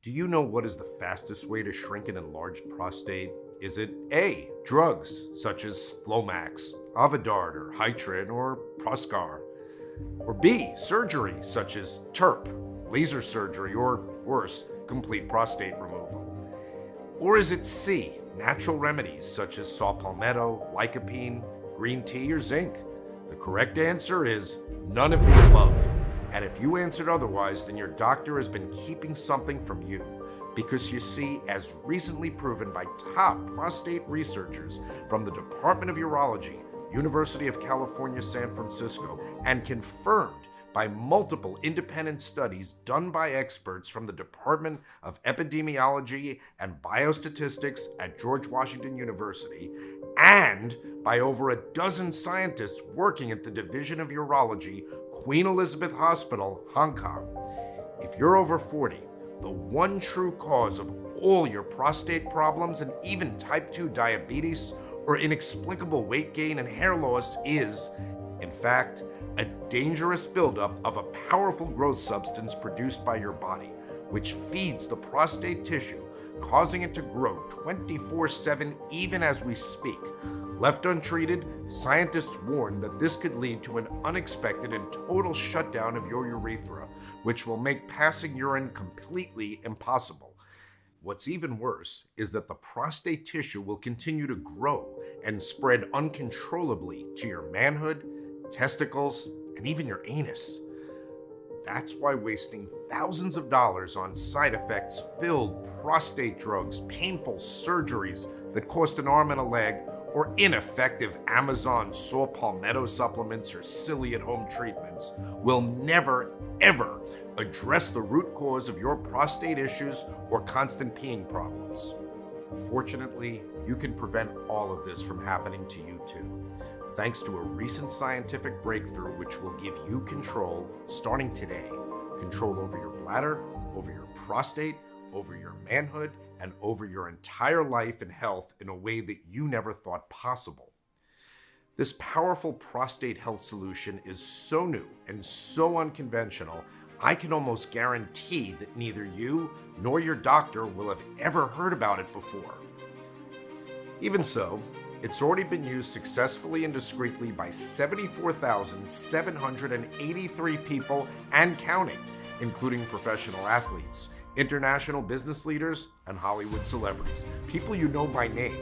Do you know what is the fastest way to shrink an enlarged prostate? Is it A, drugs such as Flomax, Avodart, or Hytrin, or Proscar? Or B, surgery such as TURP, laser surgery, or worse, complete prostate removal? Or is it C, natural remedies such as saw palmetto, lycopene, green tea, or zinc? The correct answer is none of the above. And if you answered otherwise, then your doctor has been keeping something from you. Because you see, as recently proven by top prostate researchers from the Department of Urology, University of California, San Francisco, and confirmed by multiple independent studies done by experts from the Department of Epidemiology and Biostatistics at George Washington University, and by over a dozen scientists working at the Division of Urology, Queen Elizabeth Hospital, Hong Kong. If you're over 40, the one true cause of all your prostate problems and even type 2 diabetes or inexplicable weight gain and hair loss is, in fact, a dangerous buildup of a powerful growth substance produced by your body, which feeds the prostate tissue, causing it to grow 24/7 even as we speak. Left untreated, scientists warn that this could lead to an unexpected and total shutdown of your urethra, which will make passing urine completely impossible. What's even worse is that the prostate tissue will continue to grow and spread uncontrollably to your manhood, testicles, and even your anus. That's why wasting thousands of dollars on side effects filled prostate drugs, painful surgeries that cost an arm and a leg, or ineffective Amazon saw palmetto supplements or silly at-home treatments will never, ever address the root cause of your prostate issues or constant peeing problems. Fortunately, you can prevent all of this from happening to you too, thanks to a recent scientific breakthrough which will give you control, starting today, control over your bladder, over your prostate, over your manhood, and over your entire life and health in a way that you never thought possible. This powerful prostate health solution is so new and so unconventional, I can almost guarantee that neither you nor your doctor will have ever heard about it before. Even so, it's already been used successfully and discreetly by 74,783 people and counting, including professional athletes, international business leaders, and Hollywood celebrities, people you know by name.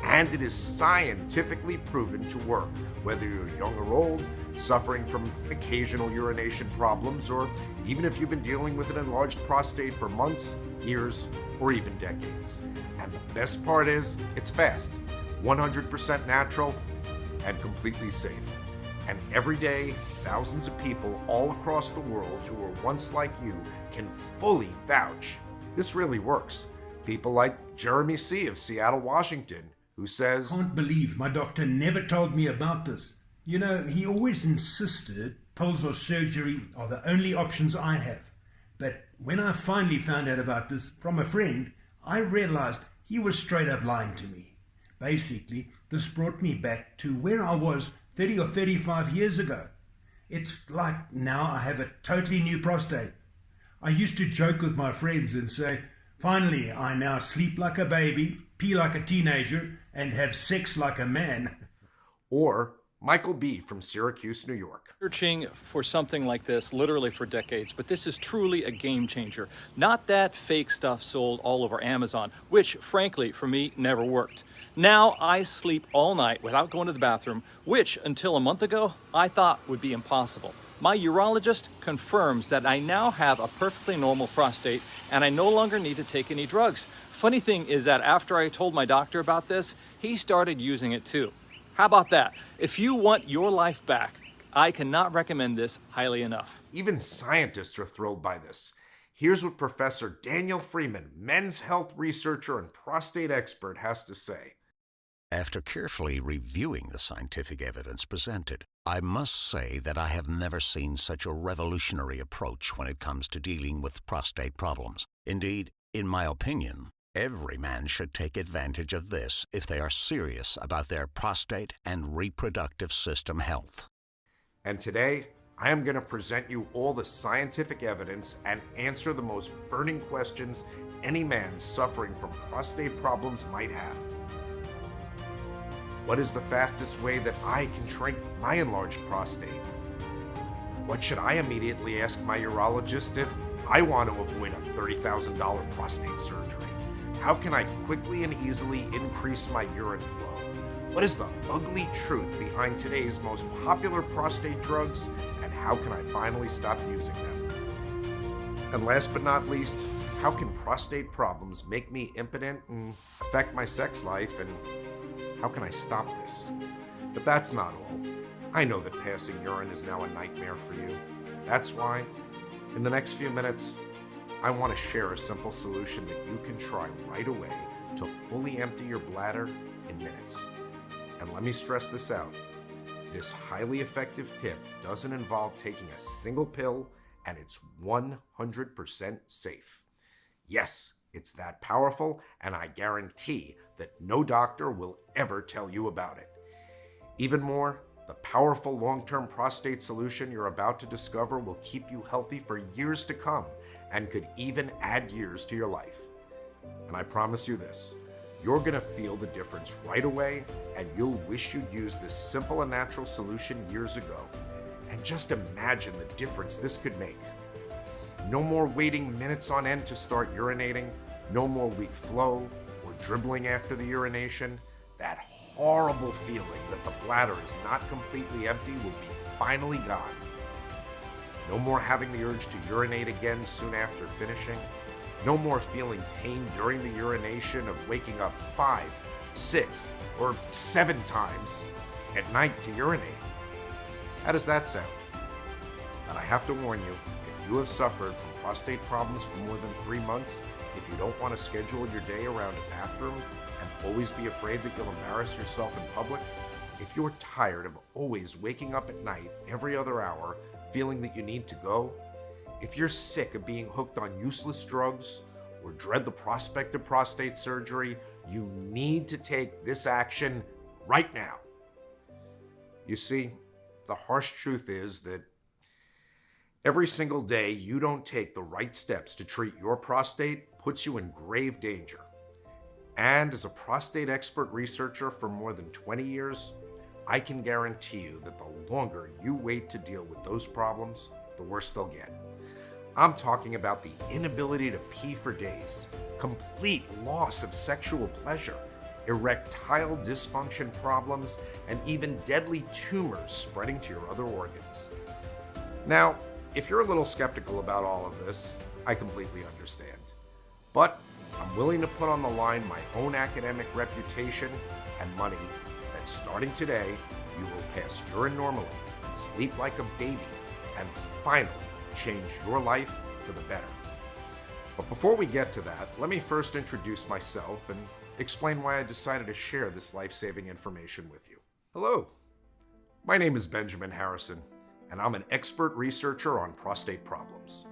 And it is scientifically proven to work, whether you're young or old, suffering from occasional urination problems, or even if you've been dealing with an enlarged prostate for months, years, or even decades. And the best part is, it's fast, 100% natural, and completely safe. And every day, thousands of people all across the world who were once like you can fully vouch this really works. People like Jeremy C. of Seattle, Washington, who says, "Can't believe my doctor never told me about this. You know, he always insisted pills or surgery are the only options I have. But when I finally found out about this from a friend, I realized he was straight up lying to me. Basically, this brought me back to where I was 30 or 35 years ago. It's like now I have a totally new prostate. I used to joke with my friends and say, finally, I now sleep like a baby, pee like a teenager, and have sex like a man." or Michael B. from Syracuse, New York. Searching for something like this literally for decades, but this is truly a game changer. Not that fake stuff sold all over Amazon, which frankly for me never worked. Now I sleep all night without going to the bathroom, which until a month ago I thought would be impossible. My urologist confirms that I now have a perfectly normal prostate and I no longer need to take any drugs. Funny thing is that after I told my doctor about this, he started using it too. How about that? If you want your life back, I cannot recommend this highly enough. Even scientists are thrilled by this. Here's what Professor Daniel Freeman, men's health researcher and prostate expert, has to say. After carefully reviewing the scientific evidence presented, I must say that I have never seen such a revolutionary approach when it comes to dealing with prostate problems. Indeed, in my opinion, every man should take advantage of this if they are serious about their prostate and reproductive system health. And today, I am going to present you all the scientific evidence and answer the most burning questions any man suffering from prostate problems might have. What is the fastest way that I can shrink my enlarged prostate? What should I immediately ask my urologist if I want to avoid a $30,000 prostate surgery? How can I quickly and easily increase my urine flow? What is the ugly truth behind today's most popular prostate drugs, and how can I finally stop using them? And last but not least, how can prostate problems make me impotent and affect my sex life, and how can I stop this? But that's not all. I know that passing urine is now a nightmare for you. That's why, in the next few minutes, I want to share a simple solution that you can try right away to fully empty your bladder in minutes. And let me stress this out. This highly effective tip doesn't involve taking a single pill, and it's 100% safe. Yes, it's that powerful, and I guarantee that no doctor will ever tell you about it. Even more, the powerful long-term prostate solution you're about to discover will keep you healthy for years to come and could even add years to your life. And I promise you this, you're going to feel the difference right away, and you'll wish you'd used this simple and natural solution years ago. And just imagine the difference this could make. No more waiting minutes on end to start urinating, no more weak flow or dribbling after the urination. That horrible feeling that the bladder is not completely empty will be finally gone. No more having the urge to urinate again soon after finishing. No more feeling pain during the urination of waking up 5, 6, or 7 times at night to urinate. How does that sound? But I have to warn you, if you have suffered from prostate problems for more than 3 months, if you don't want to schedule your day around a bathroom and always be afraid that you'll embarrass yourself in public, if you're tired of always waking up at night every other hour feeling that you need to go, if you're sick of being hooked on useless drugs or dread the prospect of prostate surgery, you need to take this action right now. You see, the harsh truth is that every single day you don't take the right steps to treat your prostate puts you in grave danger. And as a prostate expert researcher for more than 20 years, I can guarantee you that the longer you wait to deal with those problems, the worse they'll get. I'm talking about the inability to pee for days, complete loss of sexual pleasure, erectile dysfunction problems, and even deadly tumors spreading to your other organs. Now, if you're a little skeptical about all of this, I completely understand. But I'm willing to put on the line my own academic reputation and money that starting today, you will pass urine normally, sleep like a baby, and finally change your life for the better. But before we get to that, let me first introduce myself and explain why I decided to share this life-saving information with you. Hello, my name is Benjamin Harrison, and I'm an expert researcher on prostate problems.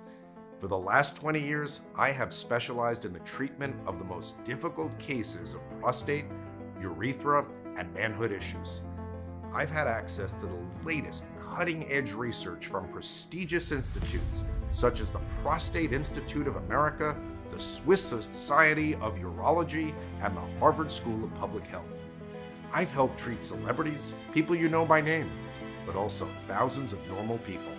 For the last 20 years, I have specialized in the treatment of the most difficult cases of prostate, urethra, and manhood issues. I've had access to the latest cutting-edge research from prestigious institutes such as the Prostate Institute of America, the Swiss Society of Urology, and the Harvard School of Public Health. I've helped treat celebrities, people you know by name, but also thousands of normal people.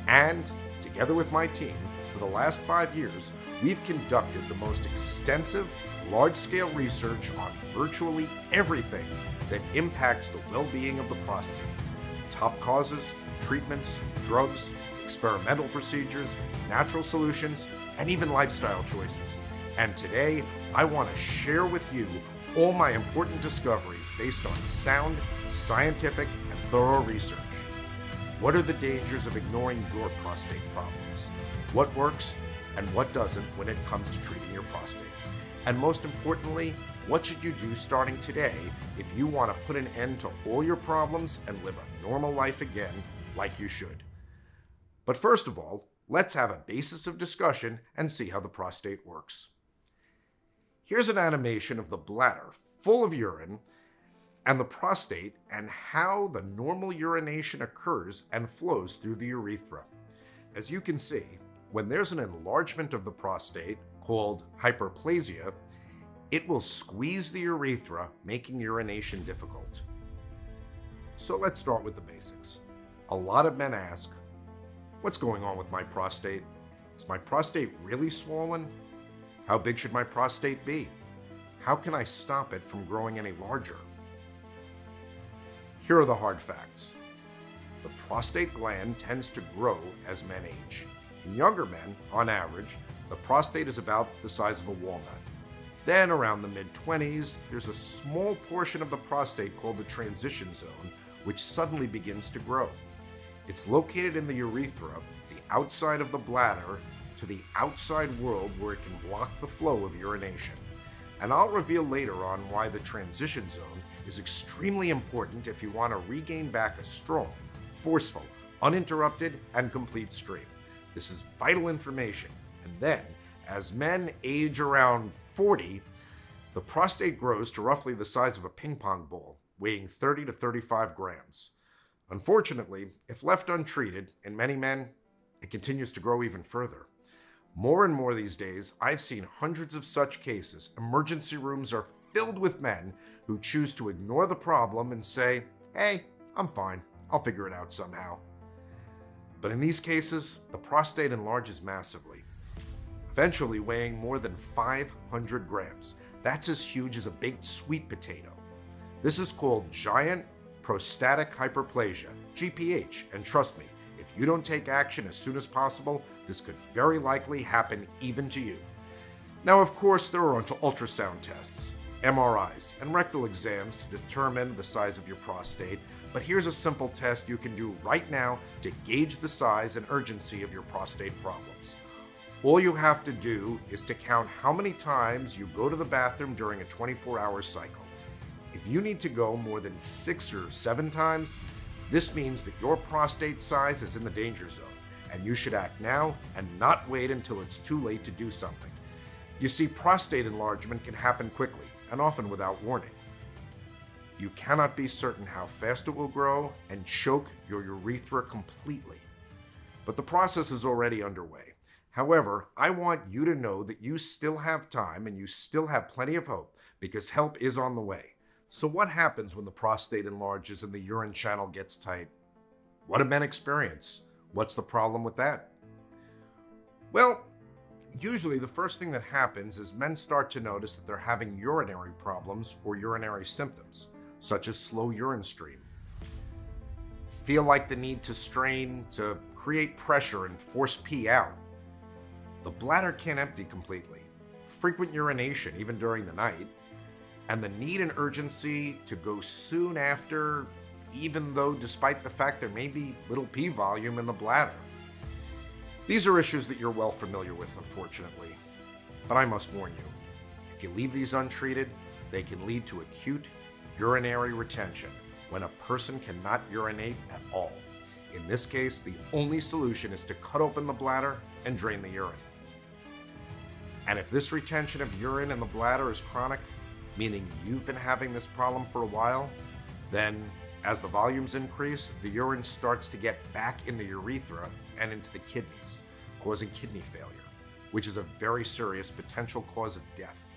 And, together with my team, for the last 5 years, we've conducted the most extensive, large-scale research on virtually everything that impacts the well-being of the prostate. Top causes, treatments, drugs, experimental procedures, natural solutions, and even lifestyle choices. And today, I want to share with you all my important discoveries based on sound, scientific, and thorough research. What are the dangers of ignoring your prostate problems? What works and what doesn't when it comes to treating your prostate? And most importantly, what should you do starting today if you want to put an end to all your problems and live a normal life again like you should? But first of all, let's have a basis of discussion and see how the prostate works. Here's an animation of the bladder full of urine and the prostate, and how the normal urination occurs and flows through the urethra. As you can see, when there's an enlargement of the prostate, called hyperplasia, it will squeeze the urethra, making urination difficult. So let's start with the basics. A lot of men ask, what's going on with my prostate? Is my prostate really swollen? How big should my prostate be? How can I stop it from growing any larger? Here are the hard facts. The prostate gland tends to grow as men age. In younger men, on average, the prostate is about the size of a walnut. Then around the mid-20s, there's a small portion of the prostate called the transition zone, which suddenly begins to grow. It's located in the urethra, the outside of the bladder, to the outside world where it can block the flow of urination. And I'll reveal later on why the transition zone is extremely important if you want to regain back a strong, forceful, uninterrupted, and complete stream. This is vital information. And then, as men age around 40, the prostate grows to roughly the size of a ping pong ball, weighing 30 to 35 grams. Unfortunately, if left untreated, in many men, it continues to grow even further. More and more these days, I've seen hundreds of such cases. Emergency rooms are filled with men who choose to ignore the problem and say, hey, I'm fine, I'll figure it out somehow. But in these cases, the prostate enlarges massively, eventually weighing more than 500 grams. That's as huge as a baked sweet potato. This is called giant prostatic hyperplasia, GPH, and trust me, if you don't take action as soon as possible, this could very likely happen even to you. Now, of course, there are ultrasound tests, MRIs, and rectal exams to determine the size of your prostate, but here's a simple test you can do right now to gauge the size and urgency of your prostate problems. All you have to do is to count how many times you go to the bathroom during a 24-hour cycle. If you need to go more than 6 or 7 times, this means that your prostate size is in the danger zone, and you should act now and not wait until it's too late to do something. You see, prostate enlargement can happen quickly and often without warning. You cannot be certain how fast it will grow and choke your urethra completely. But the process is already underway. However, I want you to know that you still have time and you still have plenty of hope because help is on the way. So what happens when the prostate enlarges and the urine channel gets tight? What do men experience? What's the problem with that? Well, usually the first thing that happens is men start to notice that they're having urinary problems or urinary symptoms, such as slow urine stream. Feel like the need to strain to create pressure and force pee out. The bladder can't empty completely. Frequent urination, even during the night. And the need and urgency to go soon after, even though despite the fact there may be little pee volume in the bladder. These are issues that you're well familiar with, unfortunately. But I must warn you, if you leave these untreated, they can lead to acute urinary retention, when a person cannot urinate at all. In this case, the only solution is to cut open the bladder and drain the urine. And if this retention of urine in the bladder is chronic, meaning you've been having this problem for a while, then as the volumes increase, the urine starts to get back in the urethra and into the kidneys, causing kidney failure, which is a very serious potential cause of death.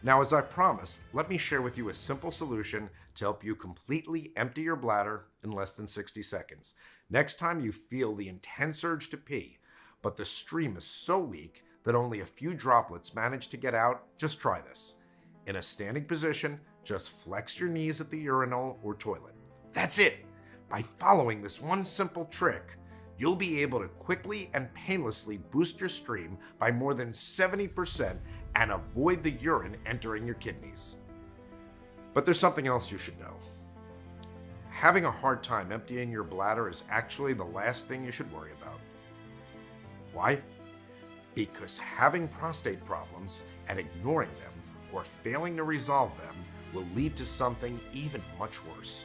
Now, as I promised, let me share with you a simple solution to help you completely empty your bladder in less than 60 seconds. Next time you feel the intense urge to pee, but the stream is so weak that only a few droplets manage to get out, just try this. In a standing position, just flex your knees at the urinal or toilet. That's it! By following this one simple trick, you'll be able to quickly and painlessly boost your stream by more than 70% and avoid the urine entering your kidneys. But there's something else you should know. Having a hard time emptying your bladder is actually the last thing you should worry about. Why? Because having prostate problems and ignoring them or failing to resolve them will lead to something even much worse.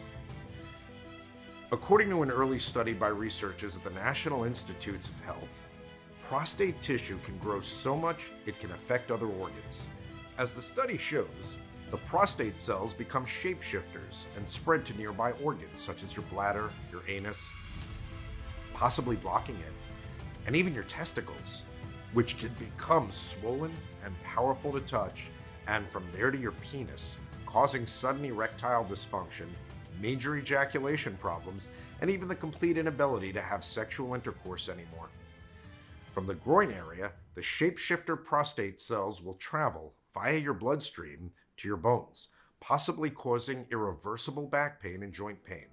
According to an early study by researchers at the National Institutes of Health, prostate tissue can grow so much it can affect other organs. As the study shows, the prostate cells become shapeshifters and spread to nearby organs such as your bladder, your anus, possibly blocking it, and even your testicles, which can become swollen and powerful to touch, and from there to your penis, causing sudden erectile dysfunction, major ejaculation problems, and even the complete inability to have sexual intercourse anymore. From the groin area, the shapeshifter prostate cells will travel via your bloodstream to your bones, possibly causing irreversible back pain and joint pain.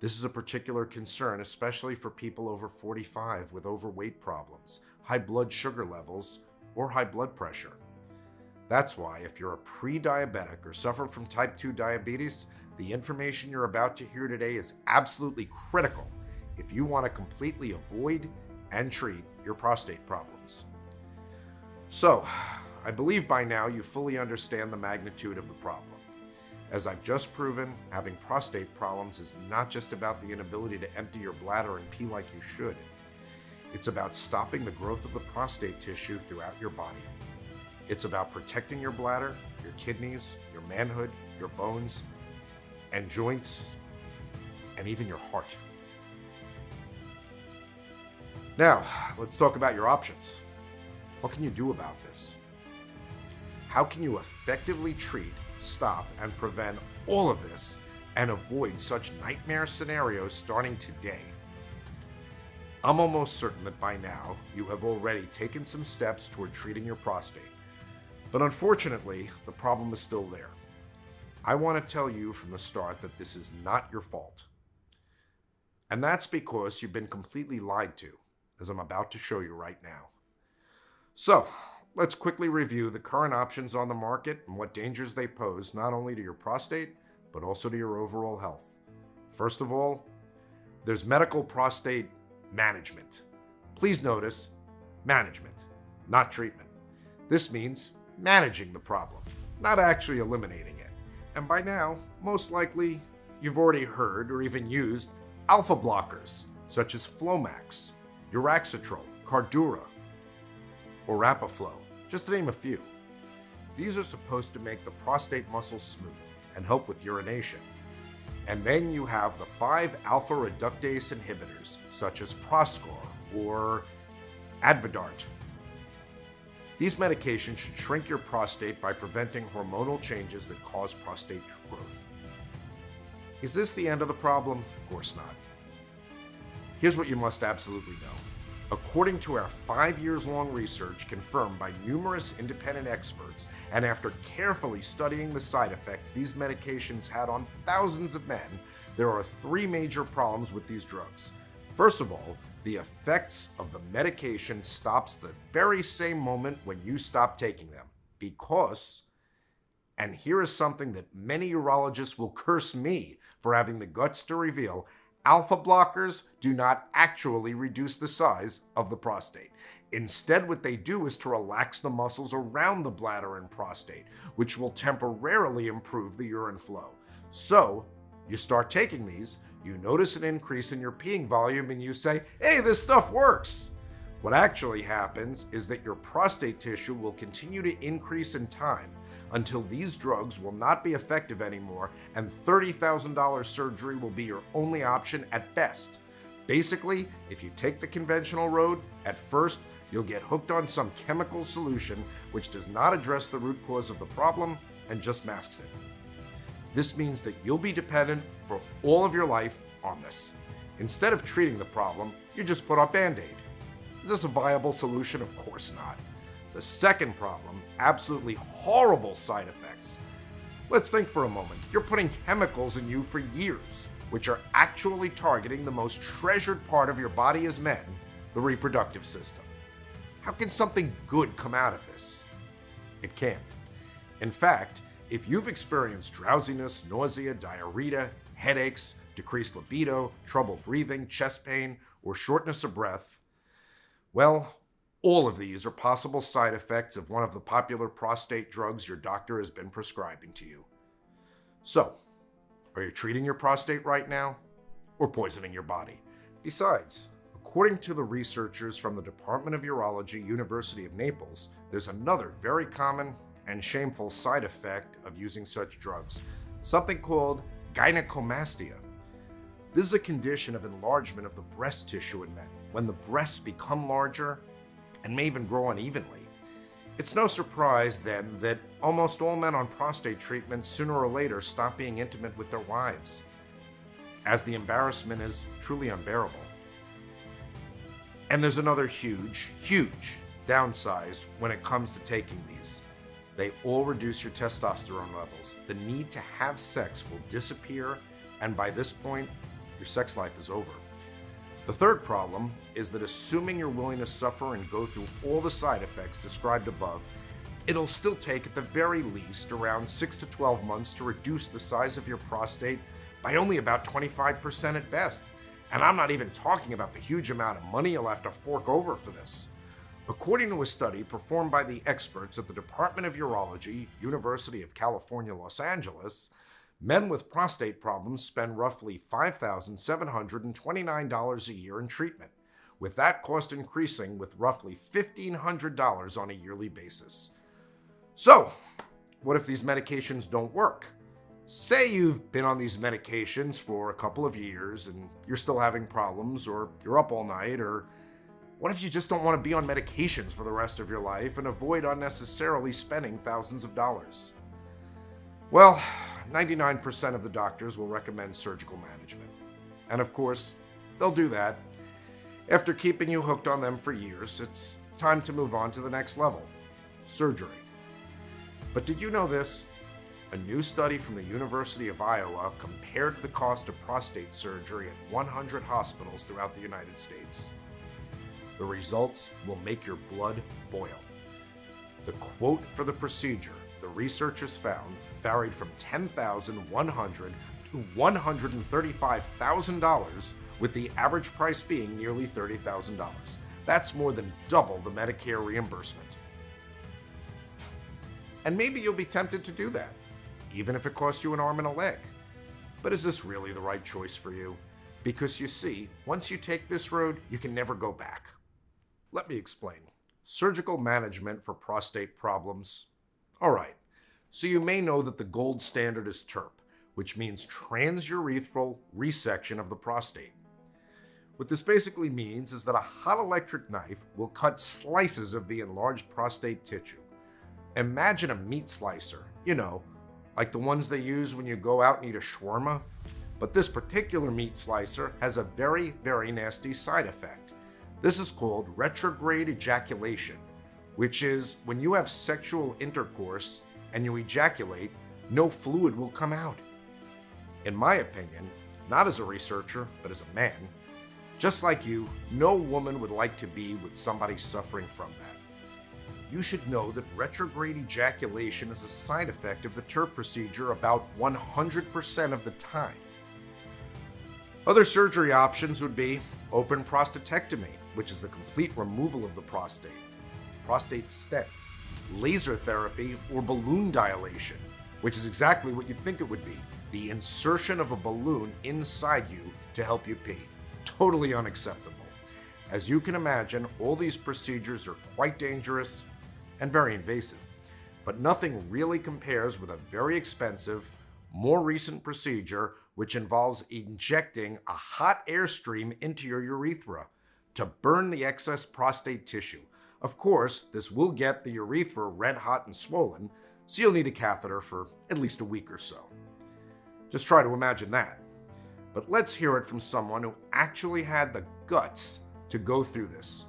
This is a particular concern, especially for people over 45 with overweight problems, high blood sugar levels, or high blood pressure. That's why if you're a pre-diabetic or suffer from type 2 diabetes, the information you're about to hear today is absolutely critical if you want to completely avoid and treat your prostate problems. So, I believe by now you fully understand the magnitude of the problem. As I've just proven, having prostate problems is not just about the inability to empty your bladder and pee like you should. It's about stopping the growth of the prostate tissue throughout your body. It's about protecting your bladder, your kidneys, your manhood, your bones, and joints, and even your heart. Now, let's talk about your options. What can you do about this? How can you effectively treat, stop, and prevent all of this and avoid such nightmare scenarios starting today? I'm almost certain that by now you have already taken some steps toward treating your prostate. But unfortunately, the problem is still there. I want to tell you from the start that this is not your fault. And that's because you've been completely lied to, as I'm about to show you right now. So, let's quickly review the current options on the market and what dangers they pose not only to your prostate, but also to your overall health. First of all, there's medical prostate management. Please notice, management, not treatment. This means managing the problem, not actually eliminating it. And by now, most likely, you've already heard or even used alpha blockers, such as Flomax, Uraxatrol, Cardura, or Rapaflow, just to name a few. These are supposed to make the prostate muscle smooth and help with urination. And then you have the 5 alpha reductase inhibitors, such as Proscar or Advidart. These medications should shrink your prostate by preventing hormonal changes that cause prostate growth. Is this the end of the problem? Of course not. Here's what you must absolutely know. According to our 5 years-long research confirmed by numerous independent experts, and after carefully studying the side effects these medications had on thousands of men, there are 3 major problems with these drugs. First of all, the effects of the medication stops the very same moment when you stop taking them. Because, and here is something that many urologists will curse me for having the guts to reveal, alpha blockers do not actually reduce the size of the prostate. Instead, what they do is to relax the muscles around the bladder and prostate, which will temporarily improve the urine flow. So, you start taking these, you notice an increase in your peeing volume, and you say, hey, this stuff works. What actually happens is that your prostate tissue will continue to increase in time until these drugs will not be effective anymore, and $30,000 surgery will be your only option at best. Basically, if you take the conventional road, at first you'll get hooked on some chemical solution which does not address the root cause of the problem and just masks it. This means that you'll be dependent for all of your life on this. Instead of treating the problem, you just put on Band-Aid. Is this a viable solution? Of course not. The second problem, absolutely horrible side effects. Let's think for a moment. You're putting chemicals in you for years, which are actually targeting the most treasured part of your body as men, the reproductive system. How can something good come out of this? It can't. In fact, if you've experienced drowsiness, nausea, diarrhea, headaches, decreased libido, trouble breathing, chest pain, or shortness of breath, well, all of these are possible side effects of one of the popular prostate drugs your doctor has been prescribing to you. So, are you treating your prostate right now, or poisoning your body? Besides, according to the researchers from the Department of Urology, University of Naples, there's another very common and shameful side effect of using such drugs, something called gynecomastia. This is a condition of enlargement of the breast tissue in men, when the breasts become larger and may even grow unevenly. It's no surprise then that almost all men on prostate treatment sooner or later stop being intimate with their wives, as the embarrassment is truly unbearable. And there's another huge downside when it comes to taking these. They all reduce your testosterone levels. The need to have sex will disappear, and by this point, your sex life is over. The third problem is that assuming you're willing to suffer and go through all the side effects described above, it'll still take at the very least around 6 to 12 months to reduce the size of your prostate by only about 25% at best. And I'm not even talking about the huge amount of money you'll have to fork over for this. According to a study performed by the experts at the Department of Urology, University of California, Los Angeles, men with prostate problems spend roughly $5,729 a year in treatment, with that cost increasing with roughly $1,500 on a yearly basis. So, what if these medications don't work? Say you've been on these medications for a couple of years and you're still having problems, or you're up all night, or what if you just don't want to be on medications for the rest of your life and avoid unnecessarily spending thousands of dollars? Well, 99% of the doctors will recommend surgical management. And of course, they'll do that. After keeping you hooked on them for years, it's time to move on to the next level: surgery. But did you know this? A new study from the University of Iowa compared the cost of prostate surgery at 100 hospitals throughout the United States. The results will make your blood boil. The quote for the procedure, the researchers found, varied from $10,100 to $135,000, with the average price being nearly $30,000. That's more than double the Medicare reimbursement. And maybe you'll be tempted to do that, even if it costs you an arm and a leg. But is this really the right choice for you? Because you see, once you take this road, you can never go back. Let me explain. Surgical management for prostate problems. All right. So you may know that the gold standard is TURP, which means transurethral resection of the prostate. What this basically means is that a hot electric knife will cut slices of the enlarged prostate tissue. Imagine a meat slicer, like the ones they use when you go out and eat a shawarma. But this particular meat slicer has a very, very nasty side effect. This is called retrograde ejaculation, which is when you have sexual intercourse and you ejaculate, no fluid will come out. In my opinion, not as a researcher, but as a man, just like you, no woman would like to be with somebody suffering from that. You should know that retrograde ejaculation is a side effect of the TURP procedure about 100% of the time. Other surgery options would be open prostatectomy, which is the complete removal of the prostate stents, laser therapy, or balloon dilation, which is exactly what you'd think it would be: the insertion of a balloon inside you to help you pee. Totally unacceptable. As you can imagine, all these procedures are quite dangerous and very invasive, but nothing really compares with a very expensive, more recent procedure which involves injecting a hot airstream into your urethra to burn the excess prostate tissue. Of course, this will get the urethra red hot and swollen, so you'll need a catheter for at least a week or so. Just try to imagine that. But let's hear it from someone who actually had the guts to go through this.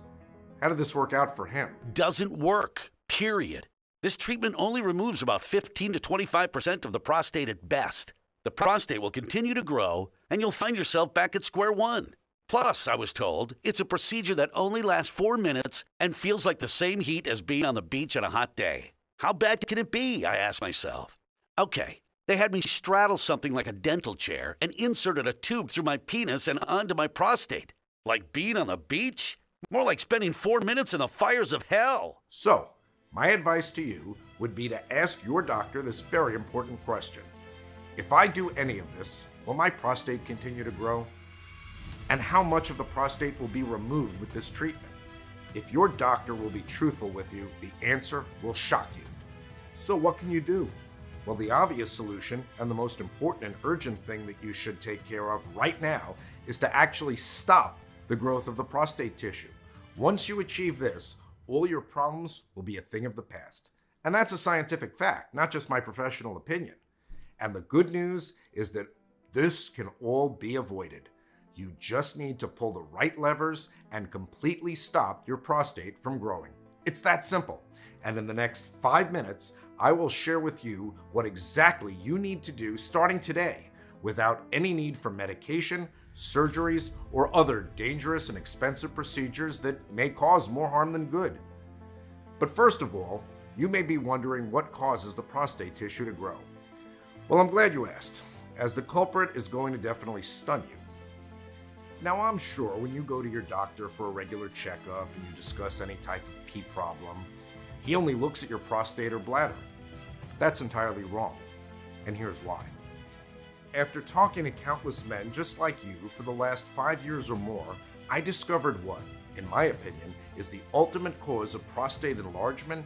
How did this work out for him? Doesn't work, period. This treatment only removes about 15 to 25% of the prostate at best. The prostate will continue to grow, and you'll find yourself back at square one. Plus, I was told, it's a procedure that only lasts 4 minutes and feels like the same heat as being on the beach on a hot day. How bad can it be, I asked myself. Okay, they had me straddle something like a dental chair and inserted a tube through my penis and onto my prostate. Like being on the beach? More like spending 4 minutes in the fires of hell. So, my advice to you would be to ask your doctor this very important question. If I do any of this, will my prostate continue to grow? And how much of the prostate will be removed with this treatment? If your doctor will be truthful with you, the answer will shock you. So what can you do? Well, the obvious solution and the most important and urgent thing that you should take care of right now is to actually stop the growth of the prostate tissue. Once you achieve this, all your problems will be a thing of the past. And that's a scientific fact, not just my professional opinion. And the good news is that this can all be avoided. You just need to pull the right levers and completely stop your prostate from growing. It's that simple. And in the next 5 minutes, I will share with you what exactly you need to do starting today without any need for medication, surgeries, or other dangerous and expensive procedures that may cause more harm than good. But first of all, you may be wondering what causes the prostate tissue to grow. Well, I'm glad you asked, as the culprit is going to definitely stun you. Now, I'm sure when you go to your doctor for a regular checkup and you discuss any type of pee problem, he only looks at your prostate or bladder. That's entirely wrong, and here's why. After talking to countless men just like you for the last 5 years or more, I discovered what, in my opinion, is the ultimate cause of prostate enlargement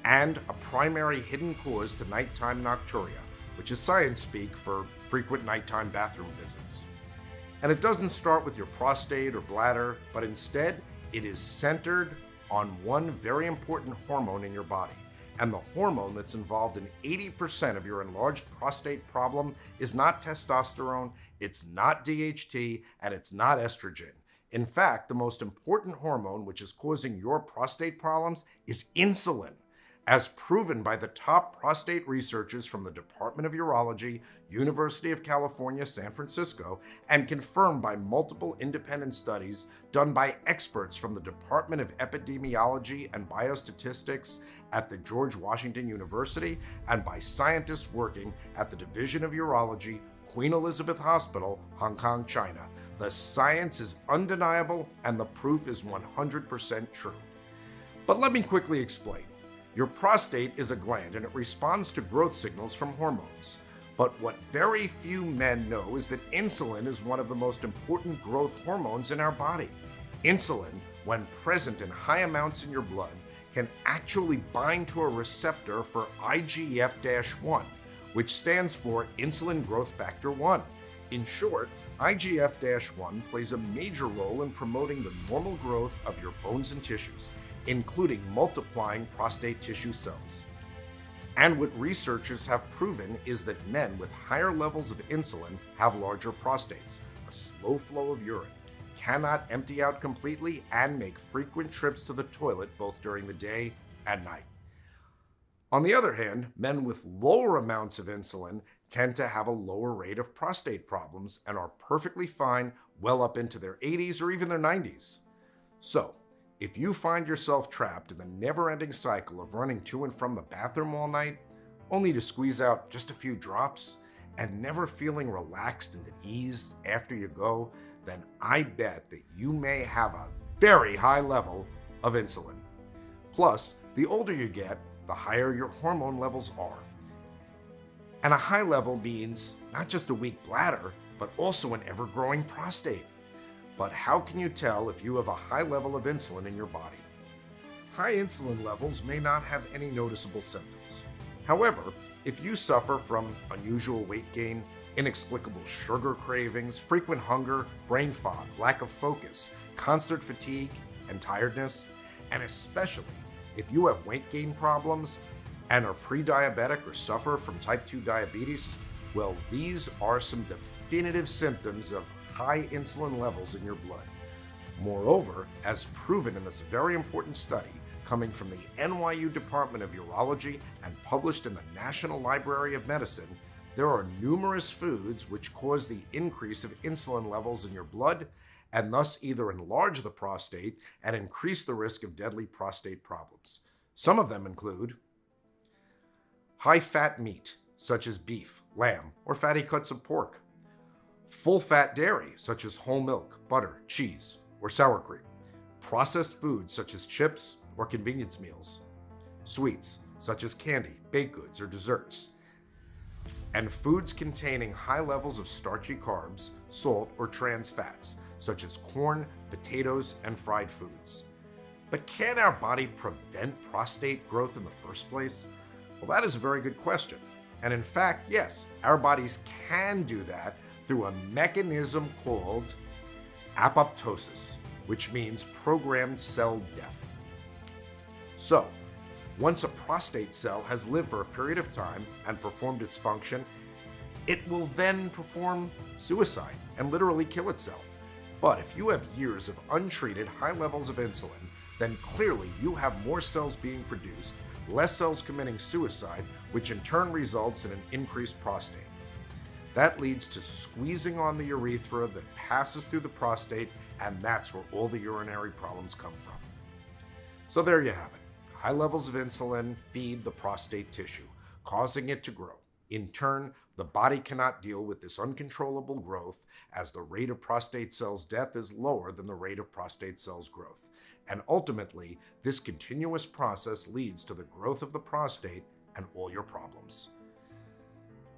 and a primary hidden cause to nighttime nocturia, which is science speak for frequent nighttime bathroom visits. And it doesn't start with your prostate or bladder, but instead, it is centered on one very important hormone in your body. And the hormone that's involved in 80% of your enlarged prostate problem is not testosterone, it's not DHT, and it's not estrogen. In fact, the most important hormone which is causing your prostate problems is insulin, as proven by the top prostate researchers from the Department of Urology, University of California, San Francisco, and confirmed by multiple independent studies done by experts from the Department of Epidemiology and Biostatistics at the George Washington University and by scientists working at the Division of Urology, Queen Elizabeth Hospital, Hong Kong, China. The science is undeniable and the proof is 100% true. But let me quickly explain. Your prostate is a gland and it responds to growth signals from hormones. But what very few men know is that insulin is one of the most important growth hormones in our body. Insulin, when present in high amounts in your blood, can actually bind to a receptor for IGF-1, which stands for insulin growth factor 1. In short, IGF-1 plays a major role in promoting the normal growth of your bones and tissues, including multiplying prostate tissue cells. And what researchers have proven is that men with higher levels of insulin have larger prostates, a slow flow of urine, cannot empty out completely, and make frequent trips to the toilet both during the day and night. On the other hand, men with lower amounts of insulin tend to have a lower rate of prostate problems and are perfectly fine well up into their 80s or even their 90s. So, if you find yourself trapped in the never-ending cycle of running to and from the bathroom all night, only to squeeze out just a few drops, and never feeling relaxed and at ease after you go, then I bet that you may have a very high level of insulin. Plus, the older you get, the higher your hormone levels are. And a high level means not just a weak bladder, but also an ever-growing prostate. But how can you tell if you have a high level of insulin in your body? High insulin levels may not have any noticeable symptoms. However, if you suffer from unusual weight gain, inexplicable sugar cravings, frequent hunger, brain fog, lack of focus, constant fatigue, and tiredness, and especially if you have weight gain problems and are pre-diabetic or suffer from type 2 diabetes, well, these are some definitive symptoms of high insulin levels in your blood. Moreover, as proven in this very important study coming from the NYU Department of Urology and published in the National Library of Medicine, there are numerous foods which cause the increase of insulin levels in your blood and thus either enlarge the prostate and increase the risk of deadly prostate problems. Some of them include high-fat meat, such as beef, lamb, or fatty cuts of pork. Full-fat dairy, such as whole milk, butter, cheese, or sour cream. Processed foods, such as chips or convenience meals. Sweets, such as candy, baked goods, or desserts. And foods containing high levels of starchy carbs, salt, or trans fats, such as corn, potatoes, and fried foods. But can our body prevent prostate growth in the first place? Well, that is a very good question. And in fact, yes, our bodies can do that through a mechanism called apoptosis, which means programmed cell death. So, once a prostate cell has lived for a period of time and performed its function, it will then perform suicide and literally kill itself. But if you have years of untreated high levels of insulin, then clearly you have more cells being produced, less cells committing suicide, which in turn results in an increased prostate. That leads to squeezing on the urethra that passes through the prostate, and that's where all the urinary problems come from. So there you have it. High levels of insulin feed the prostate tissue, causing it to grow. In turn, the body cannot deal with this uncontrollable growth, as the rate of prostate cells death is lower than the rate of prostate cells growth. And ultimately, this continuous process leads to the growth of the prostate and all your problems.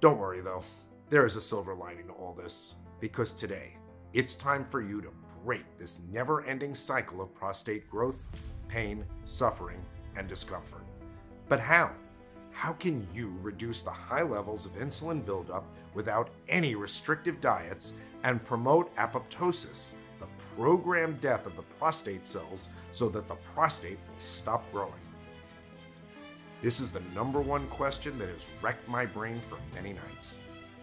Don't worry though, there is a silver lining to all this, because today, it's time for you to break this never-ending cycle of prostate growth, pain, suffering, and discomfort. But how? How can you reduce the high levels of insulin buildup without any restrictive diets and promote apoptosis, the programmed death of the prostate cells, so that the prostate will stop growing? This is the number one question that has wrecked my brain for many nights.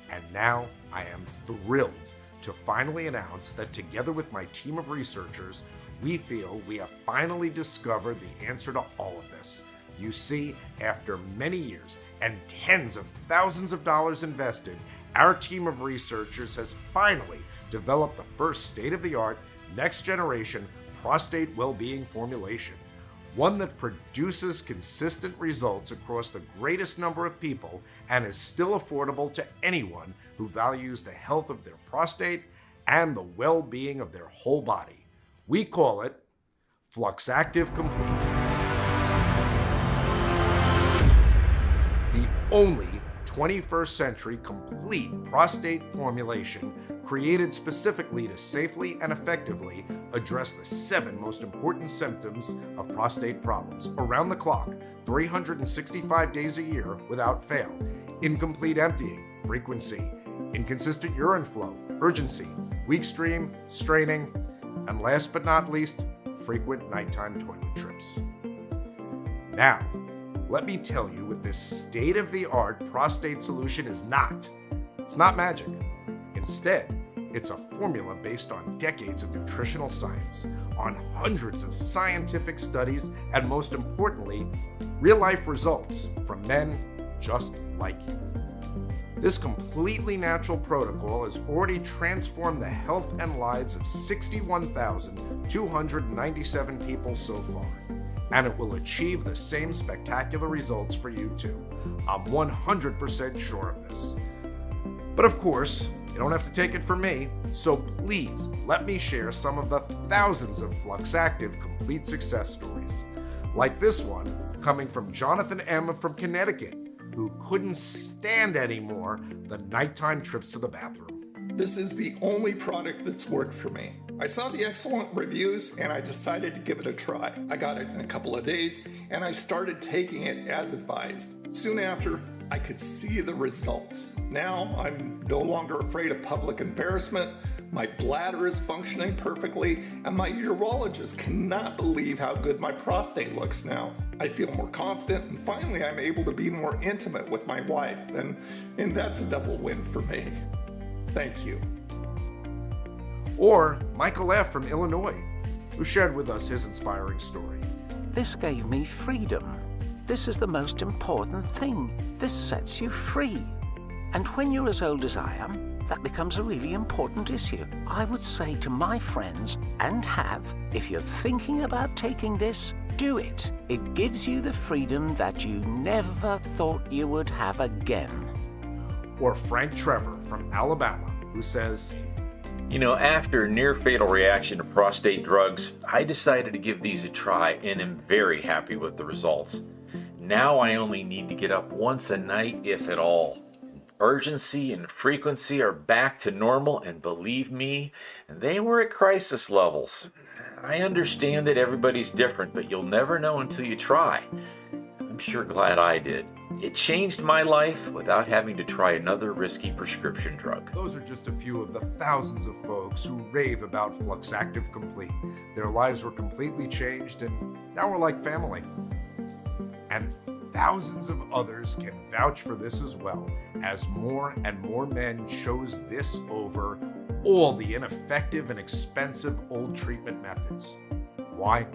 And now I am thrilled to finally announce that together with my team of researchers, we feel we have finally discovered the answer to all of this. You see, after many years and tens of thousands of dollars invested, our team of researchers has finally developed the first state-of-the-art, next-generation prostate well-being formulation, one that produces consistent results across the greatest number of people and is still affordable to anyone who values the health of their prostate and the well-being of their whole body. We call it Fluxactive Complete. The only 21st century complete prostate formulation created specifically to safely and effectively address the 7 most important symptoms of prostate problems around the clock, 365 days a year without fail: incomplete emptying, frequency, inconsistent urine flow, urgency, weak stream, straining, and last but not least, frequent nighttime toilet trips. Now, let me tell you what this state-of-the-art prostate solution is not. It's not magic. Instead, it's a formula based on decades of nutritional science, on hundreds of scientific studies, and most importantly, real-life results from men just like you. This completely natural protocol has already transformed the health and lives of 61,297 people so far, and it will achieve the same spectacular results for you too. I'm 100% sure of this. But of course, you don't have to take it from me, so please let me share some of the thousands of Fluxactive Complete success stories, like this one coming from Jonathan M. from Connecticut, who couldn't stand anymore the nighttime trips to the bathroom. This is the only product that's worked for me. I saw the excellent reviews and I decided to give it a try. I got it in a couple of days and I started taking it as advised. Soon after, I could see the results. Now I'm no longer afraid of public embarrassment. My bladder is functioning perfectly, and my urologist cannot believe how good my prostate looks now. I feel more confident, and finally I'm able to be more intimate with my wife, and that's a double win for me. Thank you. Or Michael F. from Illinois, who shared with us his inspiring story. This gave me freedom. This is the most important thing. This sets you free. And when you're as old as I am, that becomes a really important issue. I would say to my friends, and if you're thinking about taking this, do it. It gives you the freedom that you never thought you would have again. Or Frank Trevor from Alabama, who says, You know, after a near-fatal reaction to prostate drugs, I decided to give these a try and am very happy with the results. Now I only need to get up once a night, if at all. Urgency and frequency are back to normal, and believe me, they were at crisis levels. I understand that everybody's different, but you'll never know until you try. I'm sure glad I did. It changed my life without having to try another risky prescription drug. Those are just a few of the thousands of folks who rave about Fluxactive Complete. Their lives were completely changed, and now we're like family. And thousands of others can vouch for this as well, as more and more men chose this over all the ineffective and expensive old treatment methods. Why?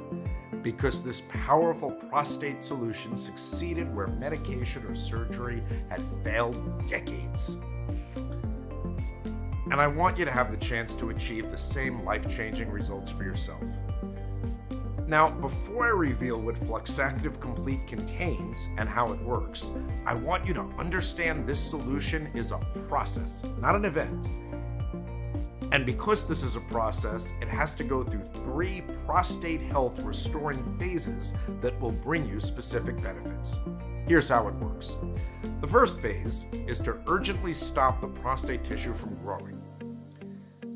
Because this powerful prostate solution succeeded where medication or surgery had failed decades. And I want you to have the chance to achieve the same life-changing results for yourself. Now, before I reveal what Fluxactive Complete contains and how it works, I want you to understand this solution is a process, not an event. And because this is a process, it has to go through 3 prostate health restoring phases that will bring you specific benefits. Here's how it works. The first phase is to urgently stop the prostate tissue from growing.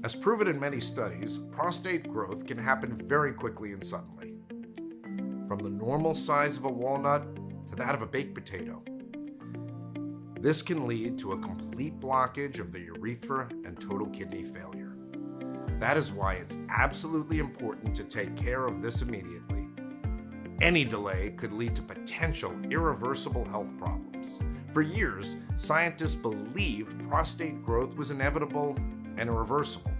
As proven in many studies, prostate growth can happen very quickly and suddenly, from the normal size of a walnut to that of a baked potato. This can lead to a complete blockage of the urethra and total kidney failure. That is why it's absolutely important to take care of this immediately. Any delay could lead to potential irreversible health problems. For years, scientists believed prostate growth was inevitable and irreversible.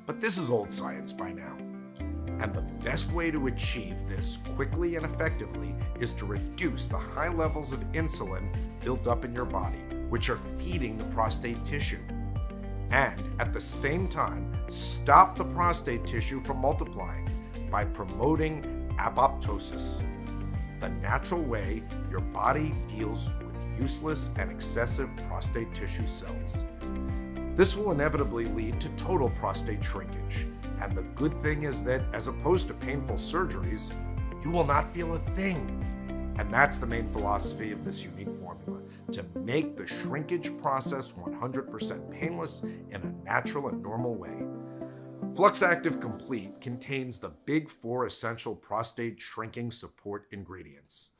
But this is old science by now. And the best way to achieve this quickly and effectively is to reduce the high levels of insulin built up in your body, which are feeding the prostate tissue. And at the same time, stop the prostate tissue from multiplying by promoting apoptosis, the natural way your body deals with useless and excessive prostate tissue cells. This will inevitably lead to total prostate shrinkage. And the good thing is that, as opposed to painful surgeries, you will not feel a thing. And that's the main philosophy of this unique formula, to make the shrinkage process 100% painless in a natural and normal way. Fluxactive Complete contains the big 4 essential prostate shrinking support ingredients.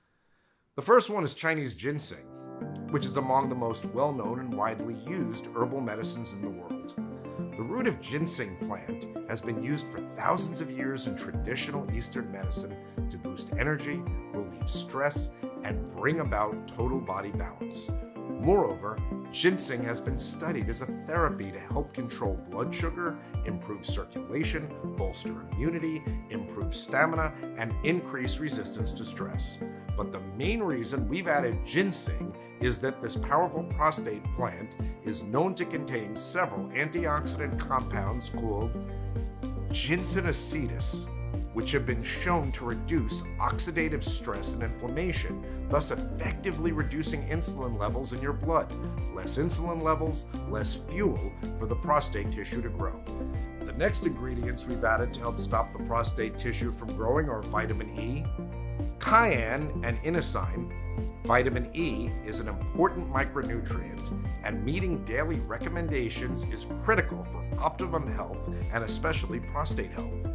The first one is Chinese ginseng, which is among the most well-known and widely used herbal medicines in the world. The root of ginseng plant has been used for thousands of years in traditional Eastern medicine to boost energy, relieve stress, and bring about total body balance. Moreover, ginseng has been studied as a therapy to help control blood sugar, improve circulation, bolster immunity, improve stamina, and increase resistance to stress. But the main reason we've added ginseng is that this powerful prostate plant is known to contain several antioxidant compounds called ginsenoscidas, which have been shown to reduce oxidative stress and inflammation, thus effectively reducing insulin levels in your blood. Less insulin levels, less fuel for the prostate tissue to grow. The next ingredients we've added to help stop the prostate tissue from growing are vitamin E, cayenne, and inosine. Vitamin E is an important micronutrient, and meeting daily recommendations is critical for optimum health and especially prostate health.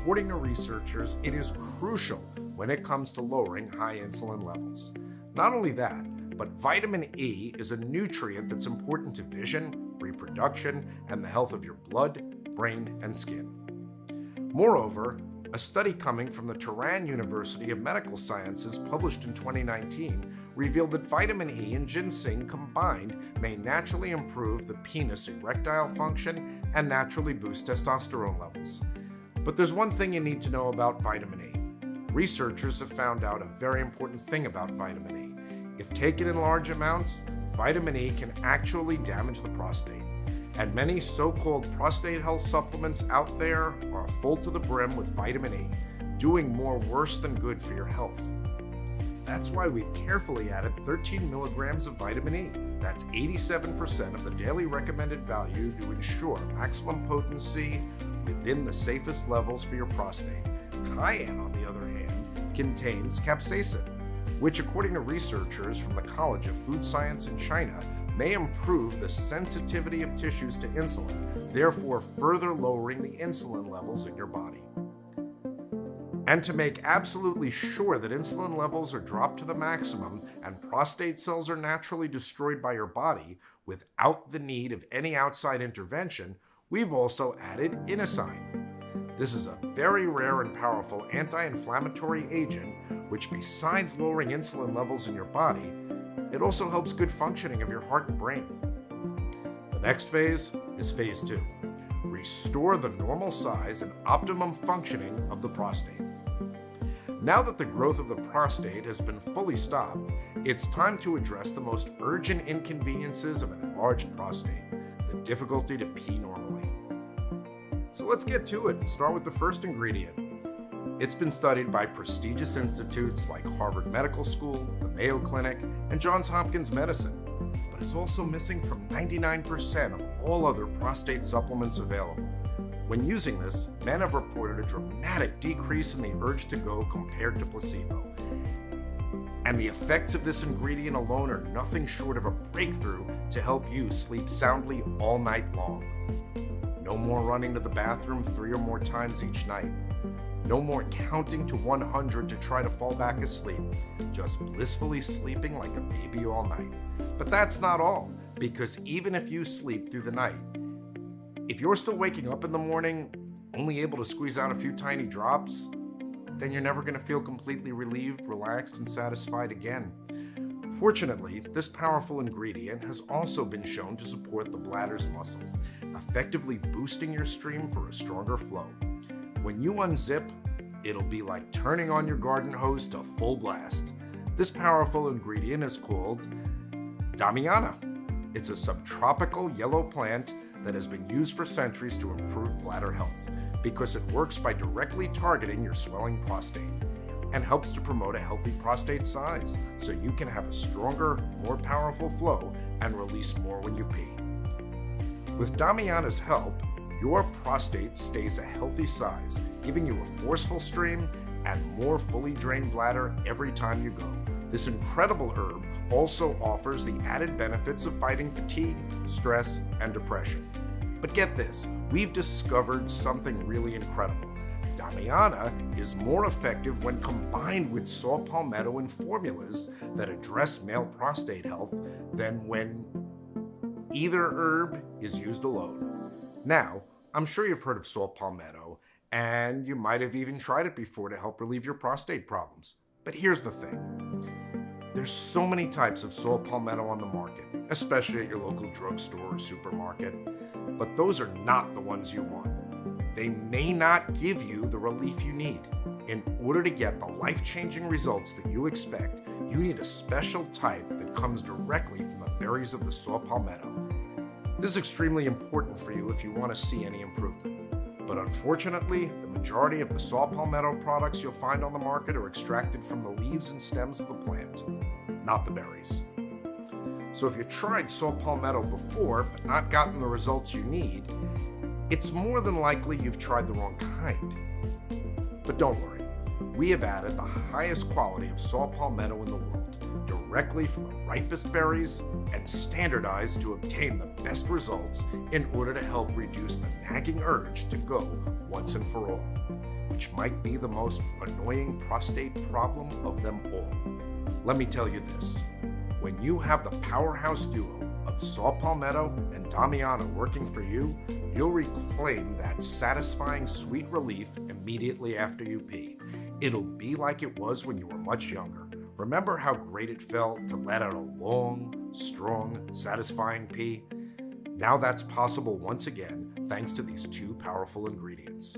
According to researchers, it is crucial when it comes to lowering high insulin levels. Not only that, but vitamin E is a nutrient that's important to vision, reproduction, and the health of your blood, brain, and skin. Moreover, a study coming from the Tehran University of Medical Sciences published in 2019 revealed that vitamin E and ginseng combined may naturally improve the penis erectile function and naturally boost testosterone levels. But there's one thing you need to know about vitamin E. Researchers have found out a very important thing about vitamin E. If taken in large amounts, vitamin E can actually damage the prostate. And many so-called prostate health supplements out there are full to the brim with vitamin E, doing more worse than good for your health. That's why we've carefully added 13 milligrams of vitamin E. That's 87% of the daily recommended value to ensure maximum potency within the safest levels for your prostate. Cayenne, on the other hand, contains capsaicin, which, according to researchers from the College of Food Science in China, may improve the sensitivity of tissues to insulin, therefore further lowering the insulin levels in your body. And to make absolutely sure that insulin levels are dropped to the maximum and prostate cells are naturally destroyed by your body without the need of any outside intervention, we've also added inosine. This is a very rare and powerful anti-inflammatory agent, which besides lowering insulin levels in your body, it also helps good functioning of your heart and brain. The next phase is phase 2. Restore the normal size and optimum functioning of the prostate. Now that the growth of the prostate has been fully stopped, it's time to address the most urgent inconveniences of an enlarged prostate, the difficulty to pee normally. So let's get to it and start with the first ingredient. It's been studied by prestigious institutes like Harvard Medical School, the Mayo Clinic, and Johns Hopkins Medicine, but is also missing from 99% of all other prostate supplements available. When using this, men have reported a dramatic decrease in the urge to go compared to placebo. And the effects of this ingredient alone are nothing short of a breakthrough to help you sleep soundly all night long. No more running to the bathroom 3 or more times each night. No more counting to 100 to try to fall back asleep. Just blissfully sleeping like a baby all night. But that's not all, because even if you sleep through the night, if you're still waking up in the morning, only able to squeeze out a few tiny drops, then you're never going to feel completely relieved, relaxed, and satisfied again. Fortunately, this powerful ingredient has also been shown to support the bladder's muscle, effectively boosting your stream for a stronger flow. When you unzip, it'll be like turning on your garden hose to full blast. This powerful ingredient is called Damiana. It's a subtropical yellow plant that has been used for centuries to improve bladder health because it works by directly targeting your swelling prostate and helps to promote a healthy prostate size so you can have a stronger, more powerful flow and release more when you pee. With Damiana's help, your prostate stays a healthy size, giving you a forceful stream and more fully drained bladder every time you go. This incredible herb also offers the added benefits of fighting fatigue, stress, and depression. But get this, we've discovered something really incredible. Damiana is more effective when combined with saw palmetto in formulas that address male prostate health than when either herb is used alone. Now, I'm sure you've heard of saw palmetto, and you might have even tried it before to help relieve your prostate problems. But here's the thing. There's so many types of saw palmetto on the market, especially at your local drugstore or supermarket, but those are not the ones you want. They may not give you the relief you need. In order to get the life-changing results that you expect, you need a special type that comes directly from the berries of the saw palmetto. This is extremely important for you if you want to see any improvement. But unfortunately, the majority of the saw palmetto products you'll find on the market are extracted from the leaves and stems of the plant, not the berries. So if you tried saw palmetto before but not gotten the results you need, it's more than likely you've tried the wrong kind. But don't worry, we have added the highest quality of saw palmetto in the world, directly from the ripest berries and standardized to obtain the best results in order to help reduce the nagging urge to go once and for all, which might be the most annoying prostate problem of them all. Let me tell you this, when you have the powerhouse duo of saw palmetto and Damiana working for you, you'll reclaim that satisfying sweet relief immediately after you pee. It'll be like it was when you were much younger. Remember how great it felt to let out a long, strong, satisfying pee? Now that's possible once again thanks to these two powerful ingredients.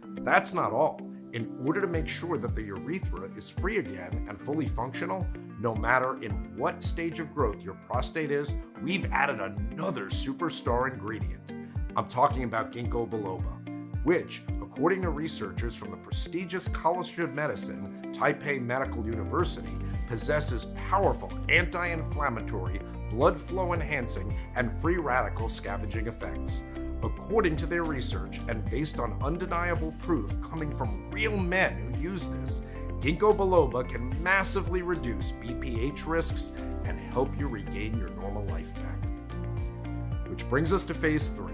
But that's not all. In order to make sure that the urethra is free again and fully functional, no matter in what stage of growth your prostate is, we've added another superstar ingredient. I'm talking about ginkgo biloba, which, according to researchers from the prestigious College of Medicine, Taipei Medical University, possesses powerful anti-inflammatory, blood flow enhancing, and free radical scavenging effects. According to their research, and based on undeniable proof coming from real men who use this, ginkgo biloba can massively reduce BPH risks and help you regain your normal life back. Which brings us to phase 3.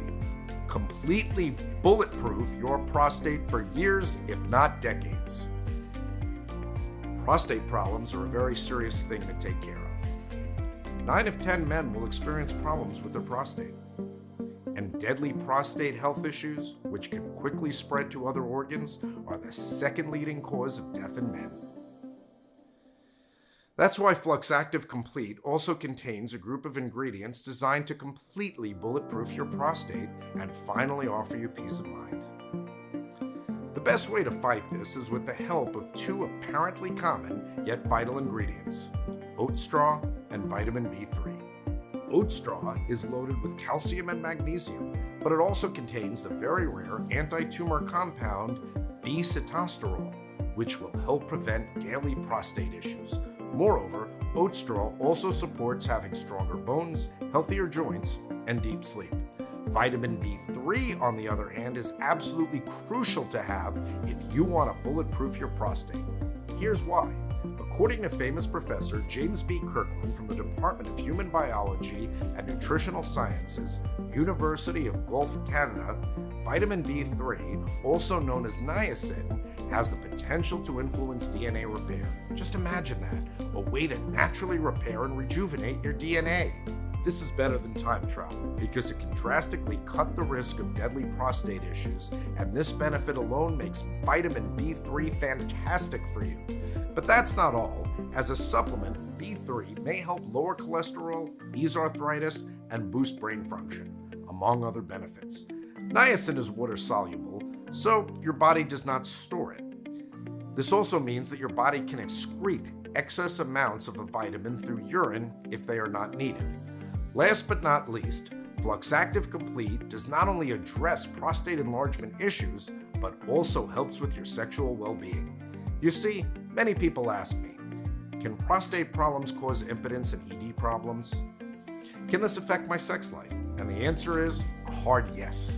Completely bulletproof your prostate for years, if not decades. Prostate problems are a very serious thing to take care of. 9 of 10 men will experience problems with their prostate. And deadly prostate health issues, which can quickly spread to other organs, are the second leading cause of death in men. That's why Fluxactive Complete also contains a group of ingredients designed to completely bulletproof your prostate and finally offer you peace of mind. The best way to fight this is with the help of 2 apparently common yet vital ingredients: oat straw and vitamin B3. Oat straw is loaded with calcium and magnesium, but it also contains the very rare anti-tumor compound B-sitosterol, which will help prevent daily prostate issues. Moreover, oat straw also supports having stronger bones, healthier joints, and deep sleep. Vitamin B3, on the other hand, is absolutely crucial to have if you want to bulletproof your prostate. Here's why. According to famous professor James B. Kirkland from the Department of Human Biology and Nutritional Sciences, University of Guelph, Canada, vitamin B3, also known as niacin, has the potential to influence DNA repair. Just imagine that, a way to naturally repair and rejuvenate your DNA. This is better than time travel because it can drastically cut the risk of deadly prostate issues, and this benefit alone makes vitamin B3 fantastic for you. But that's not all. As a supplement, B3 may help lower cholesterol, ease arthritis, and boost brain function, among other benefits. Niacin is water-soluble, so your body does not store it. This also means that your body can excrete excess amounts of the vitamin through urine if they are not needed. Last but not least, Fluxactive Complete does not only address prostate enlargement issues, but also helps with your sexual well-being. You see, many people ask me, can prostate problems cause impotence and ED problems? Can this affect my sex life? And the answer is a hard yes.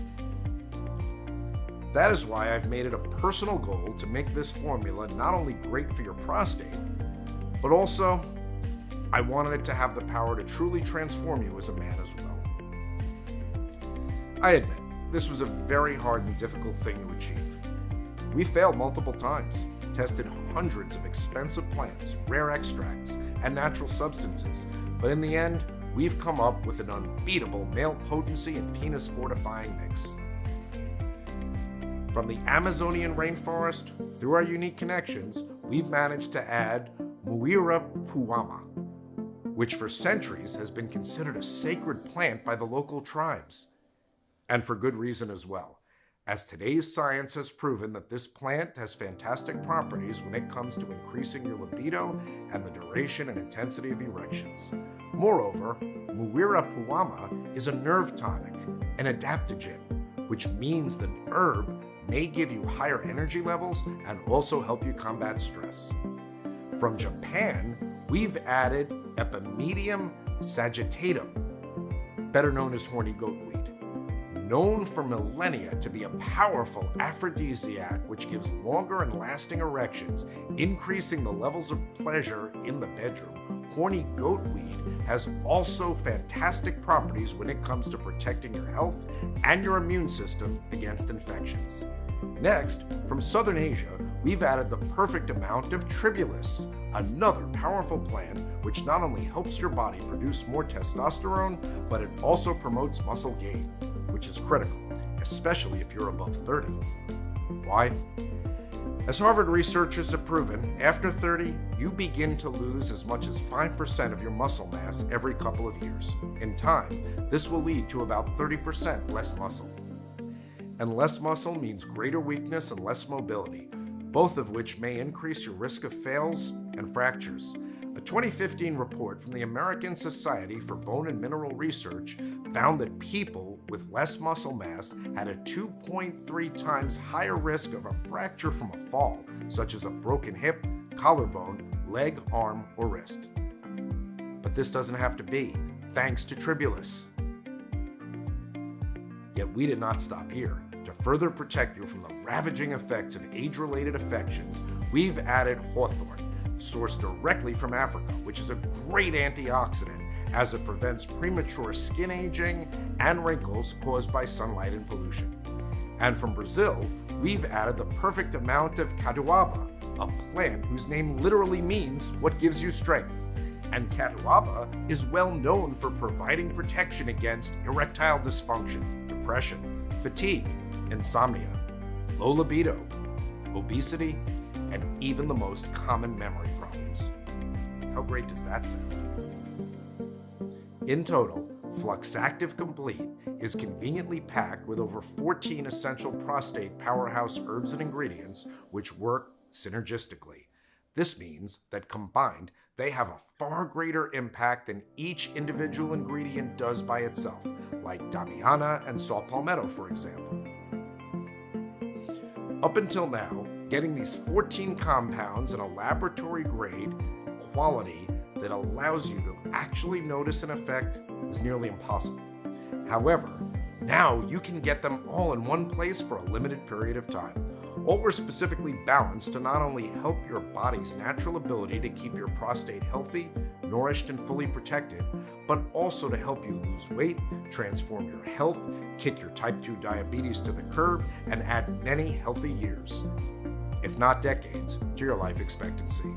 That is why I've made it a personal goal to make this formula not only great for your prostate, but also I wanted it to have the power to truly transform you as a man as well. I admit, this was a very hard and difficult thing to achieve. We failed multiple times, tested hundreds of expensive plants, rare extracts, and natural substances, but in the end, we've come up with an unbeatable male potency and penis fortifying mix. From the Amazonian rainforest through our unique connections, we've managed to add Muira puama, which for centuries has been considered a sacred plant by the local tribes. And for good reason as well, as today's science has proven that this plant has fantastic properties when it comes to increasing your libido and the duration and intensity of erections. Moreover, Muira puama is a nerve tonic, an adaptogen, which means the herb may give you higher energy levels and also help you combat stress. From Japan, we've added Epimedium sagittatum, better known as horny goatweed, known for millennia to be a powerful aphrodisiac which gives longer and lasting erections, increasing the levels of pleasure in the bedroom. Horny goatweed has also fantastic properties when it comes to protecting your health and your immune system against infections. Next, from Southern Asia, we've added the perfect amount of tribulus, another powerful plant which not only helps your body produce more testosterone, but it also promotes muscle gain, which is critical, especially if you're above 30. Why? As Harvard researchers have proven, after 30, you begin to lose as much as 5% of your muscle mass every couple of years. In time, this will lead to about 30% less muscle. And less muscle means greater weakness and less mobility, both of which may increase your risk of fails and fractures. A 2015 report from the American Society for Bone and Mineral Research found that people with less muscle mass had a 2.3 times higher risk of a fracture from a fall, such as a broken hip, collarbone, leg, arm, or wrist. But this doesn't have to be, thanks to tribulus. Yet we did not stop here. To further protect you from the ravaging effects of age-related affections, we've added hawthorn, sourced directly from Africa, which is a great antioxidant as it prevents premature skin aging and wrinkles caused by sunlight and pollution. And from Brazil, we've added the perfect amount of caduaba, a plant whose name literally means what gives you strength. And catuaba is well known for providing protection against erectile dysfunction, depression, fatigue, insomnia, low libido, obesity, and even the most common memory problems. How great does that sound? In total, Fluxactive Complete is conveniently packed with over 14 essential prostate powerhouse herbs and ingredients which work synergistically. This means that combined, they have a far greater impact than each individual ingredient does by itself, like Damiana and saw palmetto, for example. Up until now, getting these 14 compounds in a laboratory-grade quality that allows you to actually notice an effect is nearly impossible. However, now you can get them all in one place for a limited period of time. All were specifically balanced to not only help your body's natural ability to keep your prostate healthy, nourished, and fully protected, but also to help you lose weight, transform your health, kick your type 2 diabetes to the curb, and add many healthy years, if not decades, to your life expectancy.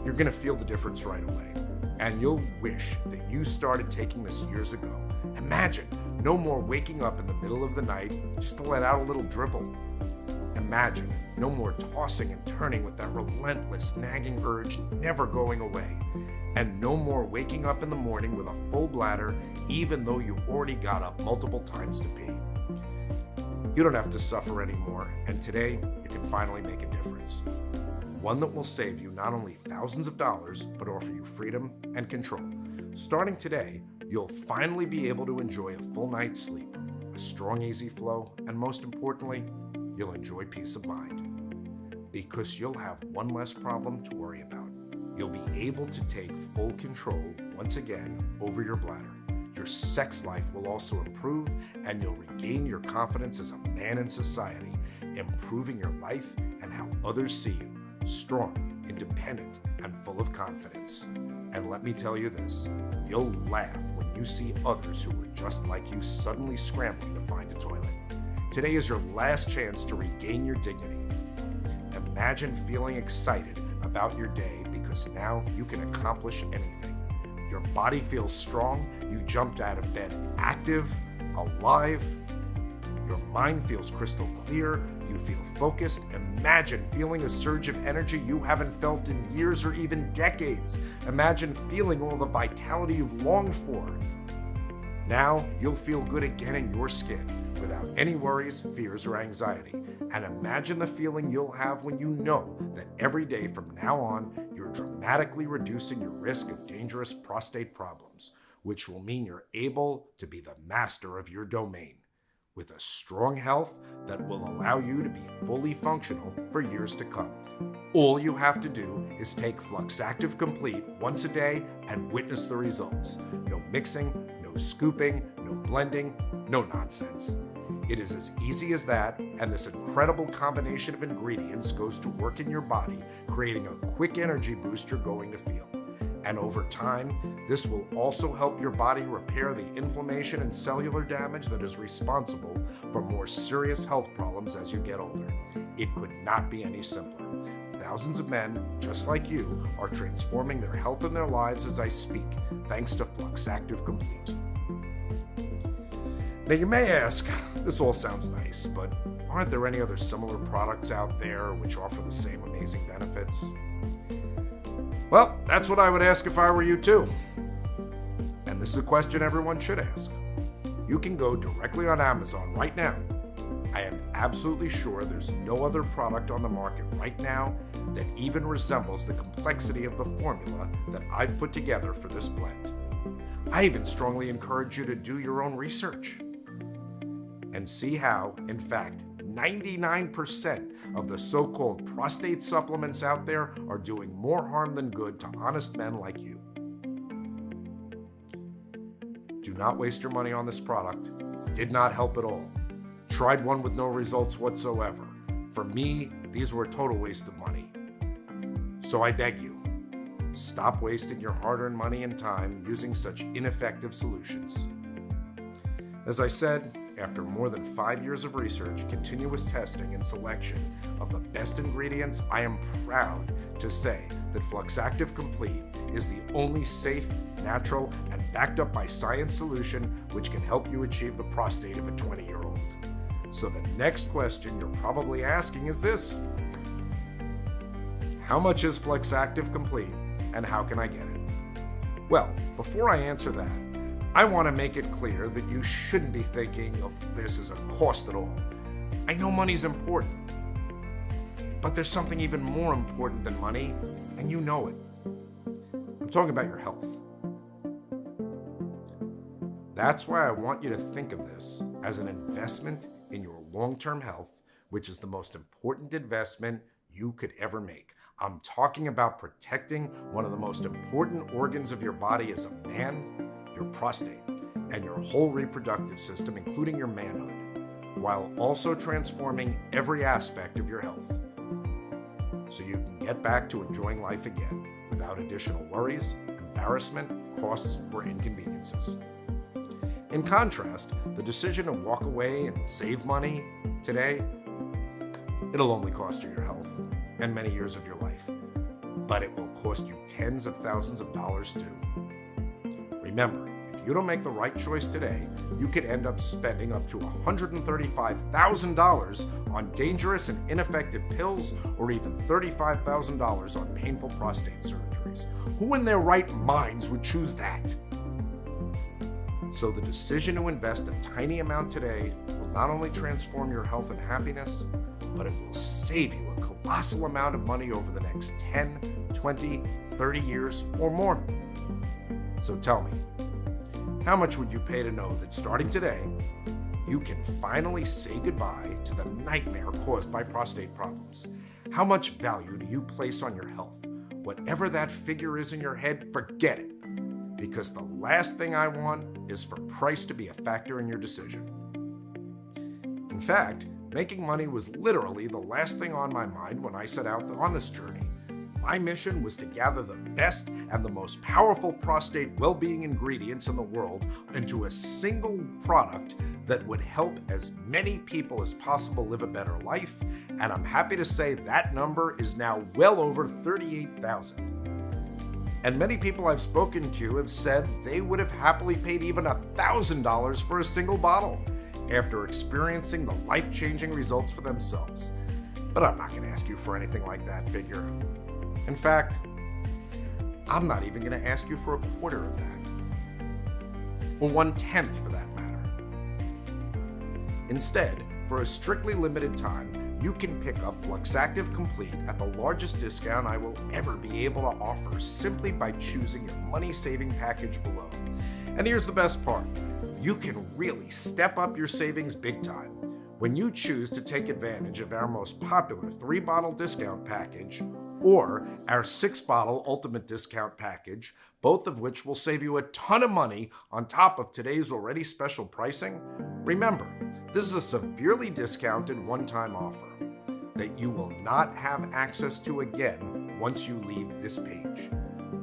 You're going to feel the difference right away, and you'll wish that you started taking this years ago. Imagine no more waking up in the middle of the night just to let out a little dribble. Imagine no more tossing and turning with that relentless nagging urge never going away, and no more waking up in the morning with a full bladder even though you already got up multiple times to pee. You don't have to suffer anymore, and today you can finally make a difference. One that will save you not only thousands of dollars, but offer you freedom and control. Starting today, you'll finally be able to enjoy a full night's sleep, a strong, easy flow, and most importantly, you'll enjoy peace of mind. Because you'll have one less problem to worry about. You'll be able to take full control once again over your bladder. Your sex life will also improve, and you'll regain your confidence as a man in society, improving your life and how others see you. Strong, independent, and full of confidence. And let me tell you this, you'll laugh when you see others who are just like you suddenly scrambling to find a toilet. Today is your last chance to regain your dignity. Imagine feeling excited about your day because now you can accomplish anything. Your body feels strong, you jumped out of bed active, alive. Your mind feels crystal clear, you feel focused. Imagine feeling a surge of energy you haven't felt in years or even decades. Imagine feeling all the vitality you've longed for. Now you'll feel good again in your skin without any worries, fears, or anxiety. And imagine the feeling you'll have when you know that every day from now on, you're dramatically reducing your risk of dangerous prostate problems, which will mean you're able to be the master of your domain, with a strong health that will allow you to be fully functional for years to come. All you have to do is take Fluxactive Complete once a day and witness the results. No mixing, no scooping, no blending, no nonsense. It is as easy as that, and this incredible combination of ingredients goes to work in your body, creating a quick energy boost you're going to feel. And over time, this will also help your body repair the inflammation and cellular damage that is responsible for more serious health problems as you get older. It could not be any simpler. Thousands of men, just like you, are transforming their health and their lives as I speak, thanks to Fluxactive Complete. Now you may ask, this all sounds nice, but aren't there any other similar products out there which offer the same amazing benefits? Well, that's what I would ask if I were you too. And this is a question everyone should ask. You can go directly on Amazon right now. I am absolutely sure there's no other product on the market right now that even resembles the complexity of the formula that I've put together for this blend. I even strongly encourage you to do your own research and see how, in fact, 99% of the so-called prostate supplements out there are doing more harm than good to honest men like you. Do not waste your money on this product. Did not help at all. Tried one with no results whatsoever. For me, these were a total waste of money. So I beg you, stop wasting your hard-earned money and time using such ineffective solutions. As I said, after more than 5 years of research, continuous testing, and selection of the best ingredients, I am proud to say that Fluxactive Complete is the only safe, natural, and backed up by science solution which can help you achieve the prostate of a 20-year-old. So the next question you're probably asking is this: how much is Fluxactive Complete, and how can I get it? Well, before I answer that, I want to make it clear that you shouldn't be thinking of this as a cost at all. I know money's important, but there's something even more important than money, and you know it. I'm talking about your health. That's why I want you to think of this as an investment in your long-term health, which is the most important investment you could ever make. I'm talking about protecting one of the most important organs of your body as a man, your prostate, and your whole reproductive system, including your manhood, while also transforming every aspect of your health, so you can get back to enjoying life again without additional worries, embarrassment, costs, or inconveniences. In contrast, the decision to walk away and save money today, it'll only cost you your health and many years of your life, but it will cost you tens of thousands of dollars too. Remember, if you don't make the right choice today, you could end up spending up to $135,000 on dangerous and ineffective pills, or even $35,000 on painful prostate surgeries. Who in their right minds would choose that? So the decision to invest a tiny amount today will not only transform your health and happiness, but it will save you a colossal amount of money over the next 10, 20, 30 years or more. So tell me, how much would you pay to know that starting today, you can finally say goodbye to the nightmare caused by prostate problems? How much value do you place on your health? Whatever that figure is in your head, forget it. Because the last thing I want is for price to be a factor in your decision. In fact, making money was literally the last thing on my mind when I set out on this journey. My mission was to gather the best and the most powerful prostate well-being ingredients in the world into a single product that would help as many people as possible live a better life, and I'm happy to say that number is now well over 38,000. And many people I've spoken to have said they would have happily paid even $1,000 for a single bottle after experiencing the life-changing results for themselves. But I'm not going to ask you for anything like that figure. In fact, I'm not even going to ask you for a quarter of that, or 1/10 for that matter. Instead, for a strictly limited time, you can pick up Fluxactive Complete at the largest discount I will ever be able to offer simply by choosing your money-saving package below. And here's the best part. You can really step up your savings big time when you choose to take advantage of our most popular 3-bottle discount package or our 6-bottle ultimate discount package, both of which will save you a ton of money on top of today's already special pricing. Remember, this is a severely discounted one-time offer that you will not have access to again once you leave this page.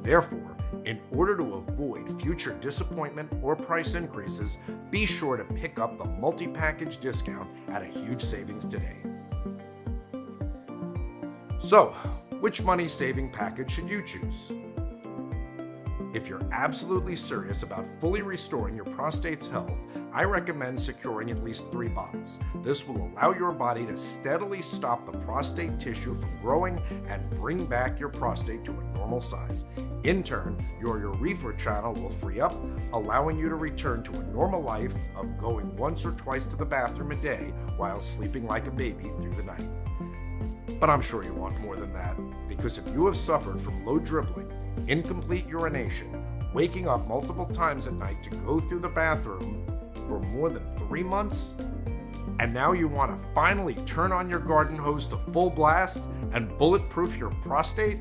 Therefore, in order to avoid future disappointment or price increases, be sure to pick up the multi-package discount at a huge savings today. So, which money-saving package should you choose? If you're absolutely serious about fully restoring your prostate's health, I recommend securing at least 3 bottles. This will allow your body to steadily stop the prostate tissue from growing and bring back your prostate to a normal size. In turn, your urethra channel will free up, allowing you to return to a normal life of going once or twice to the bathroom a day while sleeping like a baby through the night. But I'm sure you want more than that, because if you have suffered from low dribbling, incomplete urination, waking up multiple times at night to go through the bathroom for more than 3 months, and now you want to finally turn on your garden hose to full blast and bulletproof your prostate,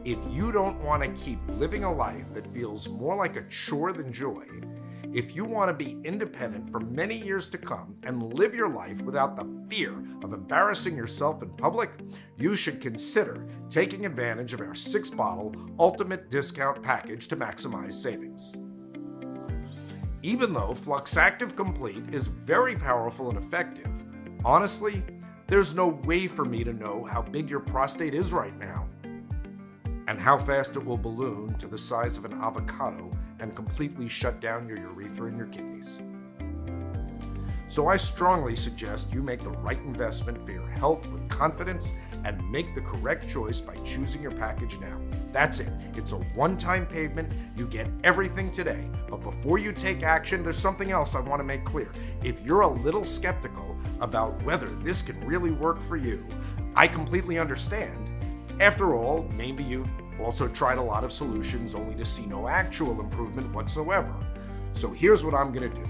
if you don't want to keep living a life that feels more like a chore than joy, if you want to be independent for many years to come and live your life without the fear of embarrassing yourself in public, you should consider taking advantage of our 6-bottle ultimate discount package to maximize savings. Even though Fluxactive Complete is very powerful and effective, honestly, there's no way for me to know how big your prostate is right now, and how fast it will balloon to the size of an avocado and completely shut down your urethra and your kidneys. So I strongly suggest you make the right investment for your health with confidence and make the correct choice by choosing your package now. That's it. It's a one-time payment. You get everything today. But before you take action, there's something else I want to make clear. If you're a little skeptical about whether this can really work for you, I completely understand. After all, maybe you've also tried a lot of solutions only to see no actual improvement whatsoever. So here's what I'm going to do.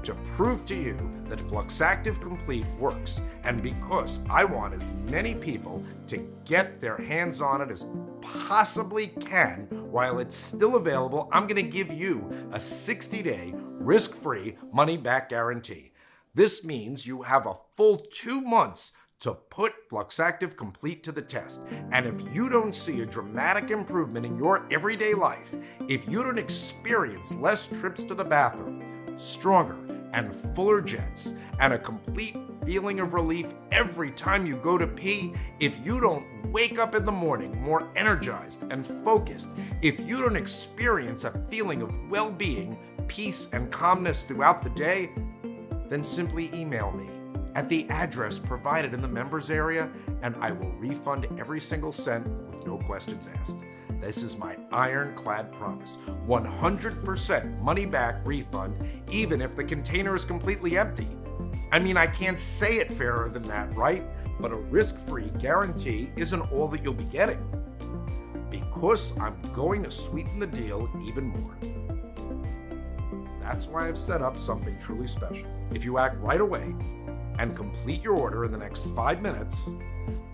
To prove to you that Fluxactive Complete works, and because I want as many people to get their hands on it as possibly can while it's still available, I'm going to give you a 60-day risk-free money-back guarantee. This means you have a full 2 months to put Fluxactive Complete to the test. And if you don't see a dramatic improvement in your everyday life, if you don't experience less trips to the bathroom, stronger and fuller jets, and a complete feeling of relief every time you go to pee, if you don't wake up in the morning more energized and focused, if you don't experience a feeling of well-being, peace, and calmness throughout the day, then simply email me at the address provided in the members area, and I will refund every single cent with no questions asked. This is my ironclad promise. 100% money back refund, even if the container is completely empty. I mean, I can't say it fairer than that, right? But a risk-free guarantee isn't all that you'll be getting, because I'm going to sweeten the deal even more. That's why I've set up something truly special. If you act right away and complete your order in the next 5 minutes,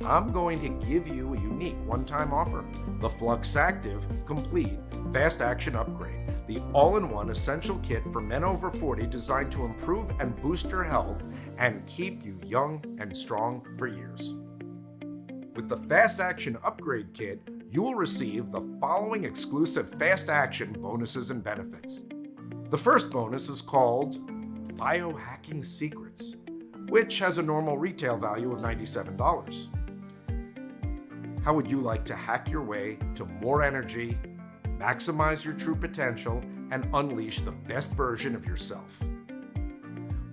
I'm going to give you a unique one-time offer. The Fluxactive Complete Fast Action Upgrade, the all-in-one essential kit for men over 40 designed to improve and boost your health and keep you young and strong for years. With the Fast Action Upgrade Kit, you will receive the following exclusive Fast Action bonuses and benefits. The first bonus is called Biohacking Secrets, which has a normal retail value of $97. How would you like to hack your way to more energy, maximize your true potential, and unleash the best version of yourself?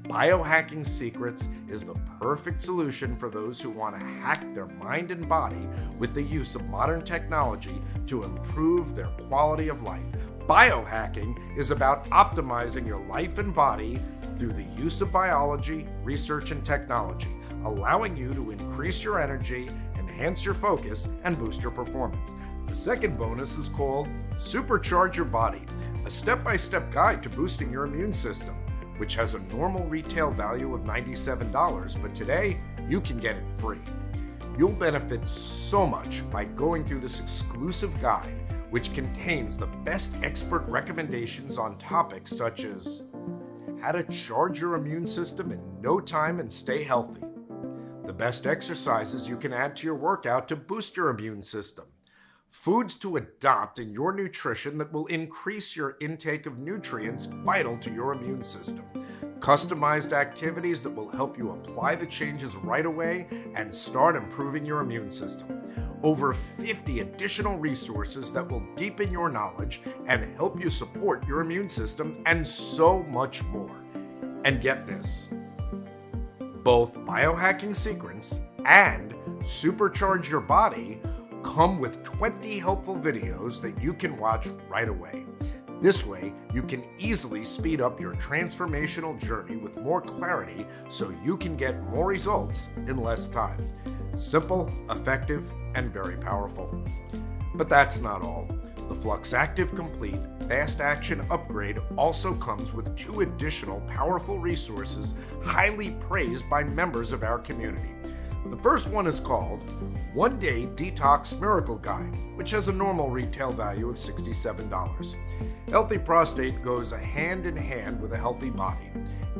Biohacking Secrets is the perfect solution for those who want to hack their mind and body with the use of modern technology to improve their quality of life. Biohacking is about optimizing your life and body through the use of biology, research, and technology, allowing you to increase your energy, enhance your focus, and boost your performance. The second bonus is called Supercharge Your Body, a step-by-step guide to boosting your immune system, which has a normal retail value of $97, but today you can get it free. You'll benefit so much by going through this exclusive guide, which contains the best expert recommendations on topics such as how to charge your immune system in no time and stay healthy, the best exercises you can add to your workout to boost your immune system, foods to adopt in your nutrition that will increase your intake of nutrients vital to your immune system, customized activities that will help you apply the changes right away and start improving your immune system, over 50 additional resources that will deepen your knowledge and help you support your immune system, and so much more. And get this, both Biohacking Secrets and Supercharge Your Body come with 20 helpful videos that you can watch right away. This way, you can easily speed up your transformational journey with more clarity so you can get more results in less time. Simple, effective, and very powerful. But that's not all. The Fluxactive Complete Fast Action Upgrade also comes with 2 additional powerful resources highly praised by members of our community. The first one is called One Day Detox Miracle Guide, which has a normal retail value of $67. Healthy prostate goes hand in hand with a healthy body,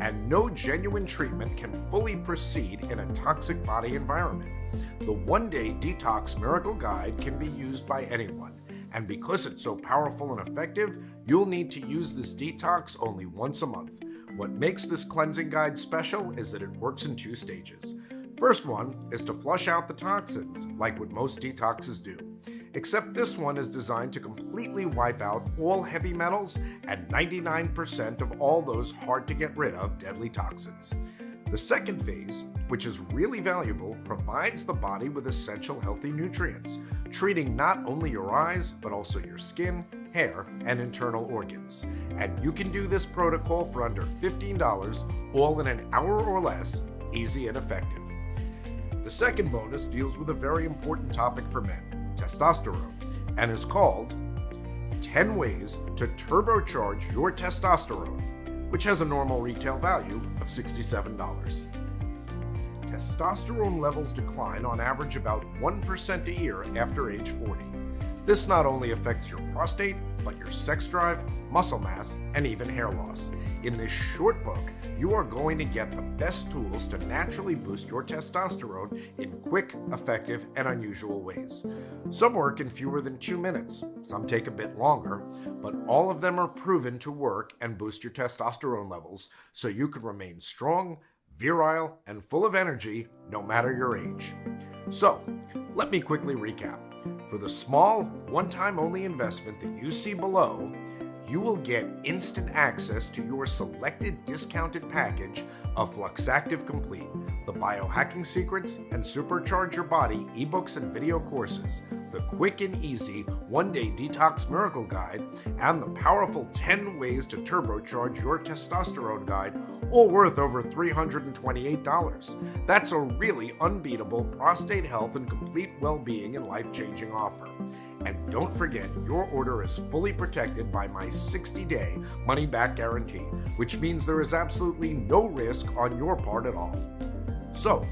and no genuine treatment can fully proceed in a toxic body environment. The One Day Detox Miracle Guide can be used by anyone, And because it's so powerful and effective, you'll need to use this detox only once a month. What makes this cleansing guide special is that it works in 2 stages. First one is to flush out the toxins, like what most detoxes do. Except this one is designed to completely wipe out all heavy metals and 99% of all those hard to get rid of deadly toxins. The second phase, which is really valuable, provides the body with essential healthy nutrients, treating not only your eyes, but also your skin, hair, and internal organs. And you can do this protocol for under $15, all in an hour or less, easy and effective. The second bonus deals with a very important topic for men, testosterone, and is called 10 Ways to Turbocharge Your Testosterone, which has a normal retail value of $67. Testosterone levels decline on average about 1% a year after age 40. This not only affects your prostate, but your sex drive, muscle mass, and even hair loss. In this short book, you are going to get the best tools to naturally boost your testosterone in quick, effective, and unusual ways. Some work in fewer than 2 minutes, some take a bit longer, but all of them are proven to work and boost your testosterone levels so you can remain strong, virile, and full of energy no matter your age. So, let me quickly recap. For the small, one-time only investment that you see below, you will get instant access to your selected discounted package of Fluxactive Complete, the biohacking secrets and supercharge your body ebooks and video courses, the quick and easy one-day detox miracle guide, and the powerful 10 ways to turbocharge your testosterone guide, all worth over $328. That's a really unbeatable prostate health and complete well-being and life-changing offer. And don't forget, your order is fully protected by my 60-day money-back guarantee, which means there is absolutely no risk on your part at all. So,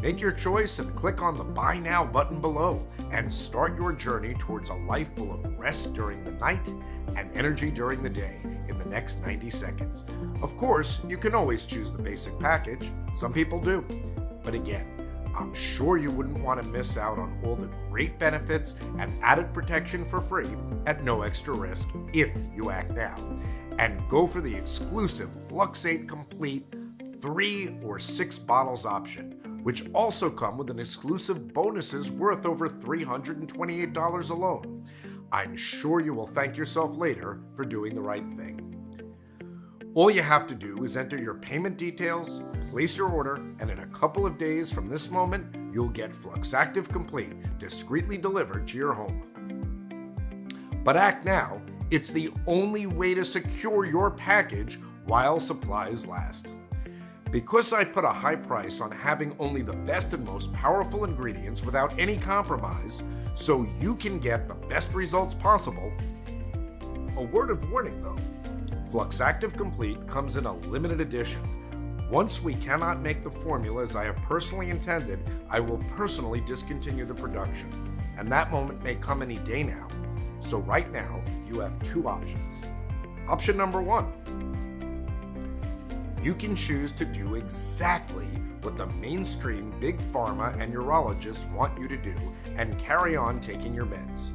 make your choice and click on the Buy Now button below and start your journey towards a life full of rest during the night and energy during the day in the next 90 seconds. Of course, you can always choose the basic package. Some people do. But again, I'm sure you wouldn't want to miss out on all the great benefits and added protection for free at no extra risk if you act now. And go for the exclusive Fluxactive Complete 3 or 6 bottles option, which also come with an exclusive bonuses worth over $328 alone. I'm sure you will thank yourself later for doing the right thing. All you have to do is enter your payment details, place your order, and in a couple of days from this moment, you'll get Fluxactive Complete discreetly delivered to your home. But act now. It's the only way to secure your package while supplies last. Because I put a high price on having only the best and most powerful ingredients without any compromise, so you can get the best results possible. A word of warning though, Fluxactive Complete comes in a limited edition. Once we cannot make the formula as I have personally intended, I will personally discontinue the production. And that moment may come any day now. So right now, you have 2 options. Option number 1. You can choose to do exactly what the mainstream big pharma and urologists want you to do and carry on taking your meds.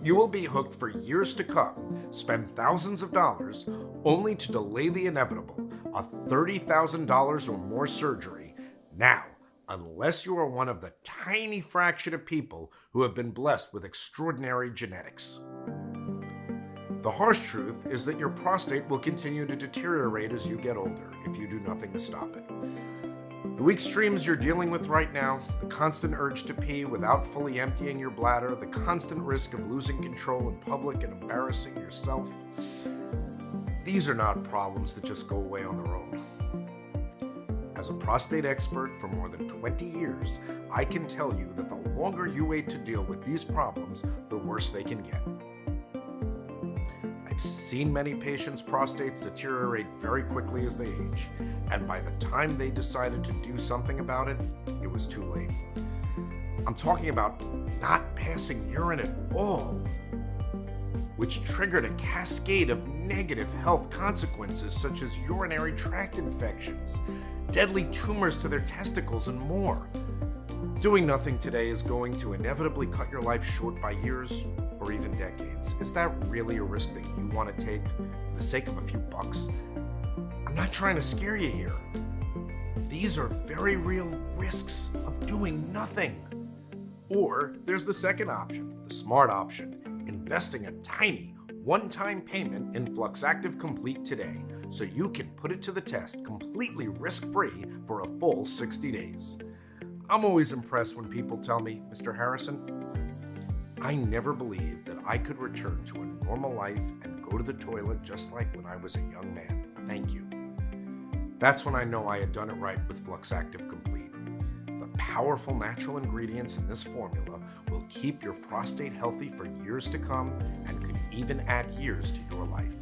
You will be hooked for years to come, spend thousands of dollars, only to delay the inevitable, a $30,000 or more surgery. Now, unless you are one of the tiny fraction of people who have been blessed with extraordinary genetics. The harsh truth is that your prostate will continue to deteriorate as you get older if you do nothing to stop it. The weak streams you're dealing with right now, the constant urge to pee without fully emptying your bladder, the constant risk of losing control in public and embarrassing yourself, these are not problems that just go away on their own. As a prostate expert for more than 20 years, I can tell you that the longer you wait to deal with these problems, the worse they can get. I've seen many patients' prostates deteriorate very quickly as they age, and by the time they decided to do something about it, it was too late. I'm talking about not passing urine at all, which triggered a cascade of negative health consequences such as urinary tract infections, deadly tumors to their testicles, and more. Doing nothing today is going to inevitably cut your life short by years or even decades. Is that really a risk that you want to take for the sake of a few bucks? I'm not trying to scare you here. These are very real risks of doing nothing. Or there's the second option, the smart option, investing a tiny one-time payment in Fluxactive Complete today so you can put it to the test completely risk-free for a full 60 days. I'm always impressed when people tell me, Mr. Harrison, I never believed that I could return to a normal life and go to the toilet just like when I was a young man. Thank you. That's when I know I had done it right with Fluxactive Complete. The powerful natural ingredients in this formula will keep your prostate healthy for years to come and could even add years to your life.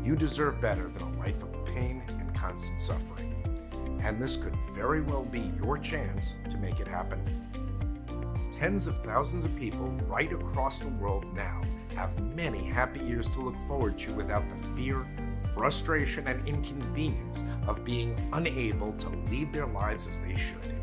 You deserve better than a life of pain and constant suffering. And this could very well be your chance to make it happen. Tens of thousands of people right across the world now have many happy years to look forward to without the fear, frustration, and inconvenience of being unable to lead their lives as they should.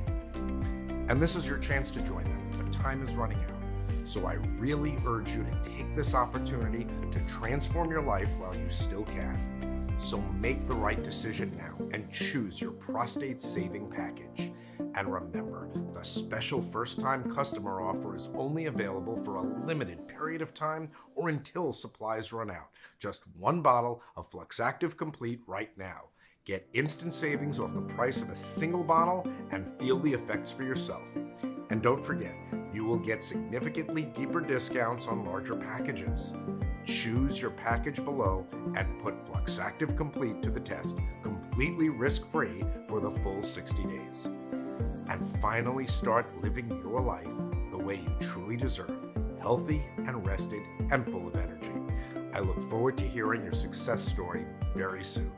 And this is your chance to join them, but time is running out. So I really urge you to take this opportunity to transform your life while you still can. So make the right decision now and choose your prostate saving package. And remember, the special first-time customer offer is only available for a limited period of time or until supplies run out. Just one bottle of Fluxactive Complete right now. Get instant savings off the price of a single bottle and feel the effects for yourself. And don't forget, you will get significantly deeper discounts on larger packages. Choose your package below and put Fluxactive Complete to the test, completely risk-free for the full 60 days. And finally start living your life the way you truly deserve, healthy and rested and full of energy. I look forward to hearing your success story very soon.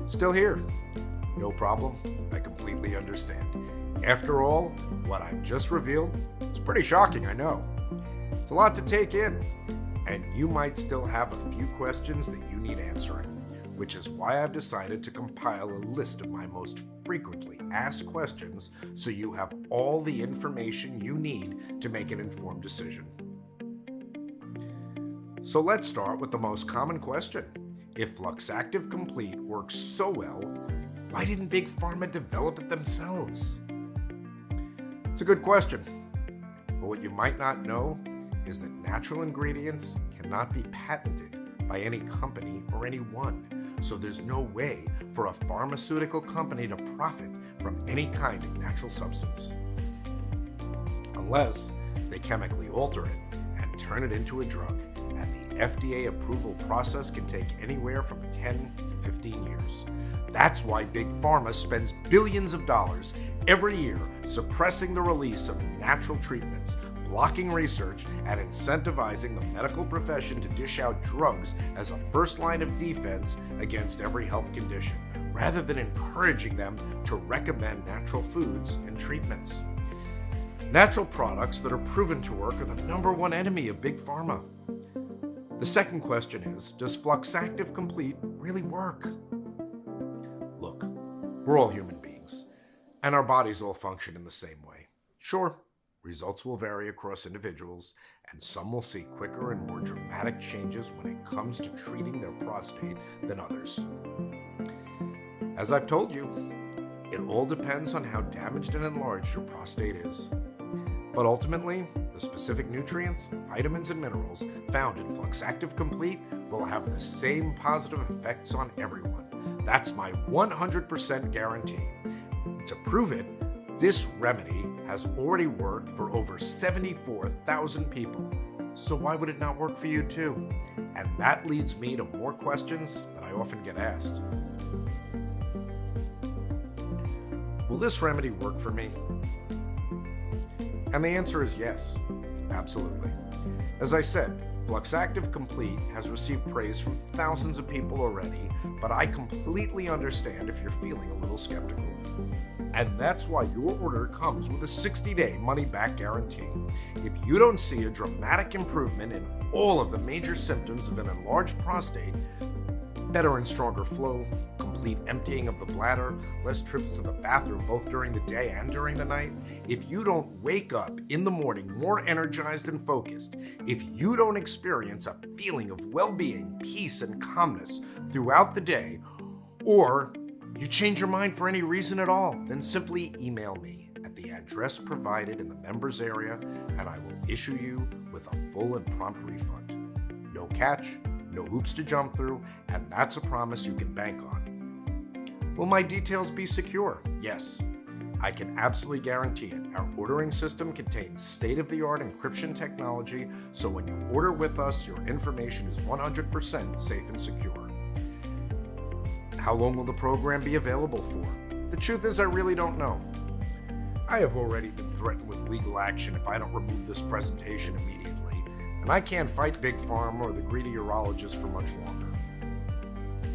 Still here? No problem. I completely understand. After all, what I've just revealed is pretty shocking, I know. It's a lot to take in, and you might still have a few questions that you need answering, which is why I've decided to compile a list of my most frequently asked questions so you have all the information you need to make an informed decision. So let's start with the most common question. If Fluxactive Complete works so well, why didn't Big Pharma develop it themselves? It's a good question, but what you might not know is that natural ingredients cannot be patented by any company or anyone, so there's no way for a pharmaceutical company to profit from any kind of natural substance. Unless they chemically alter it and turn it into a drug, and the FDA approval process can take anywhere from 10 to 15 years. That's why Big Pharma spends billions of dollars every year suppressing the release of natural treatments, blocking research, and incentivizing the medical profession to dish out drugs as a first line of defense against every health condition, rather than encouraging them to recommend natural foods and treatments. Natural products that are proven to work are the #1 enemy of Big Pharma. The second question is, does Fluxactive Complete really work? Look, we're all human beings, and our bodies all function in the same way. Sure, results will vary across individuals, and some will see quicker and more dramatic changes when it comes to treating their prostate than others. As I've told you, it all depends on how damaged and enlarged your prostate is. But ultimately, the specific nutrients, vitamins, and minerals found in Fluxactive Complete will have the same positive effects on everyone. That's my 100% guarantee. To prove it, this remedy has already worked for over 74,000 people. So why would it not work for you too? And that leads me to more questions that I often get asked. Will this remedy work for me? And the answer is yes, absolutely. As I said, Fluxactive Complete has received praise from thousands of people already, but I completely understand if you're feeling a little skeptical. And that's why your order comes with a 60-day money-back guarantee. If you don't see a dramatic improvement in all of the major symptoms of an enlarged prostate, better and stronger flow, complete emptying of the bladder, less trips to the bathroom both during the day and during the night, if you don't wake up in the morning more energized and focused, if you don't experience a feeling of well-being, peace, and calmness throughout the day, or you change your mind for any reason at all, then simply email me at the address provided in the members area and I will issue you with a full and prompt refund. No catch, no hoops to jump through, and that's a promise you can bank on. Will my details be secure? Yes. I can absolutely guarantee it. Our ordering system contains state-of-the-art encryption technology, so when you order with us, your information is 100% safe and secure. How long will the program be available for? The truth is, I really don't know. I have already been threatened with legal action if I don't remove this presentation immediately, and I can't fight Big Pharma or the greedy urologists for much longer.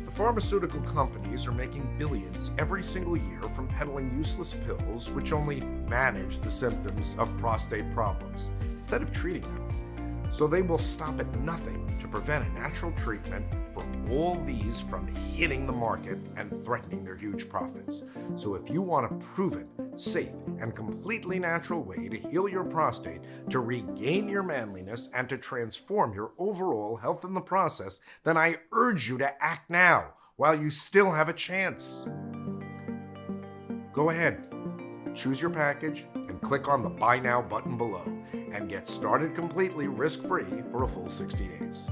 The pharmaceutical companies are making billions every single year from peddling useless pills which only manage the symptoms of prostate problems instead of treating them. So they will stop at nothing to prevent a natural treatment for all these from hitting the market and threatening their huge profits. So if you want a proven, safe, and completely natural way to heal your prostate, to regain your manliness, and to transform your overall health in the process, then I urge you to act now while you still have a chance. Go ahead, choose your package, and click on the Buy Now button below and get started completely risk-free for a full 60 days.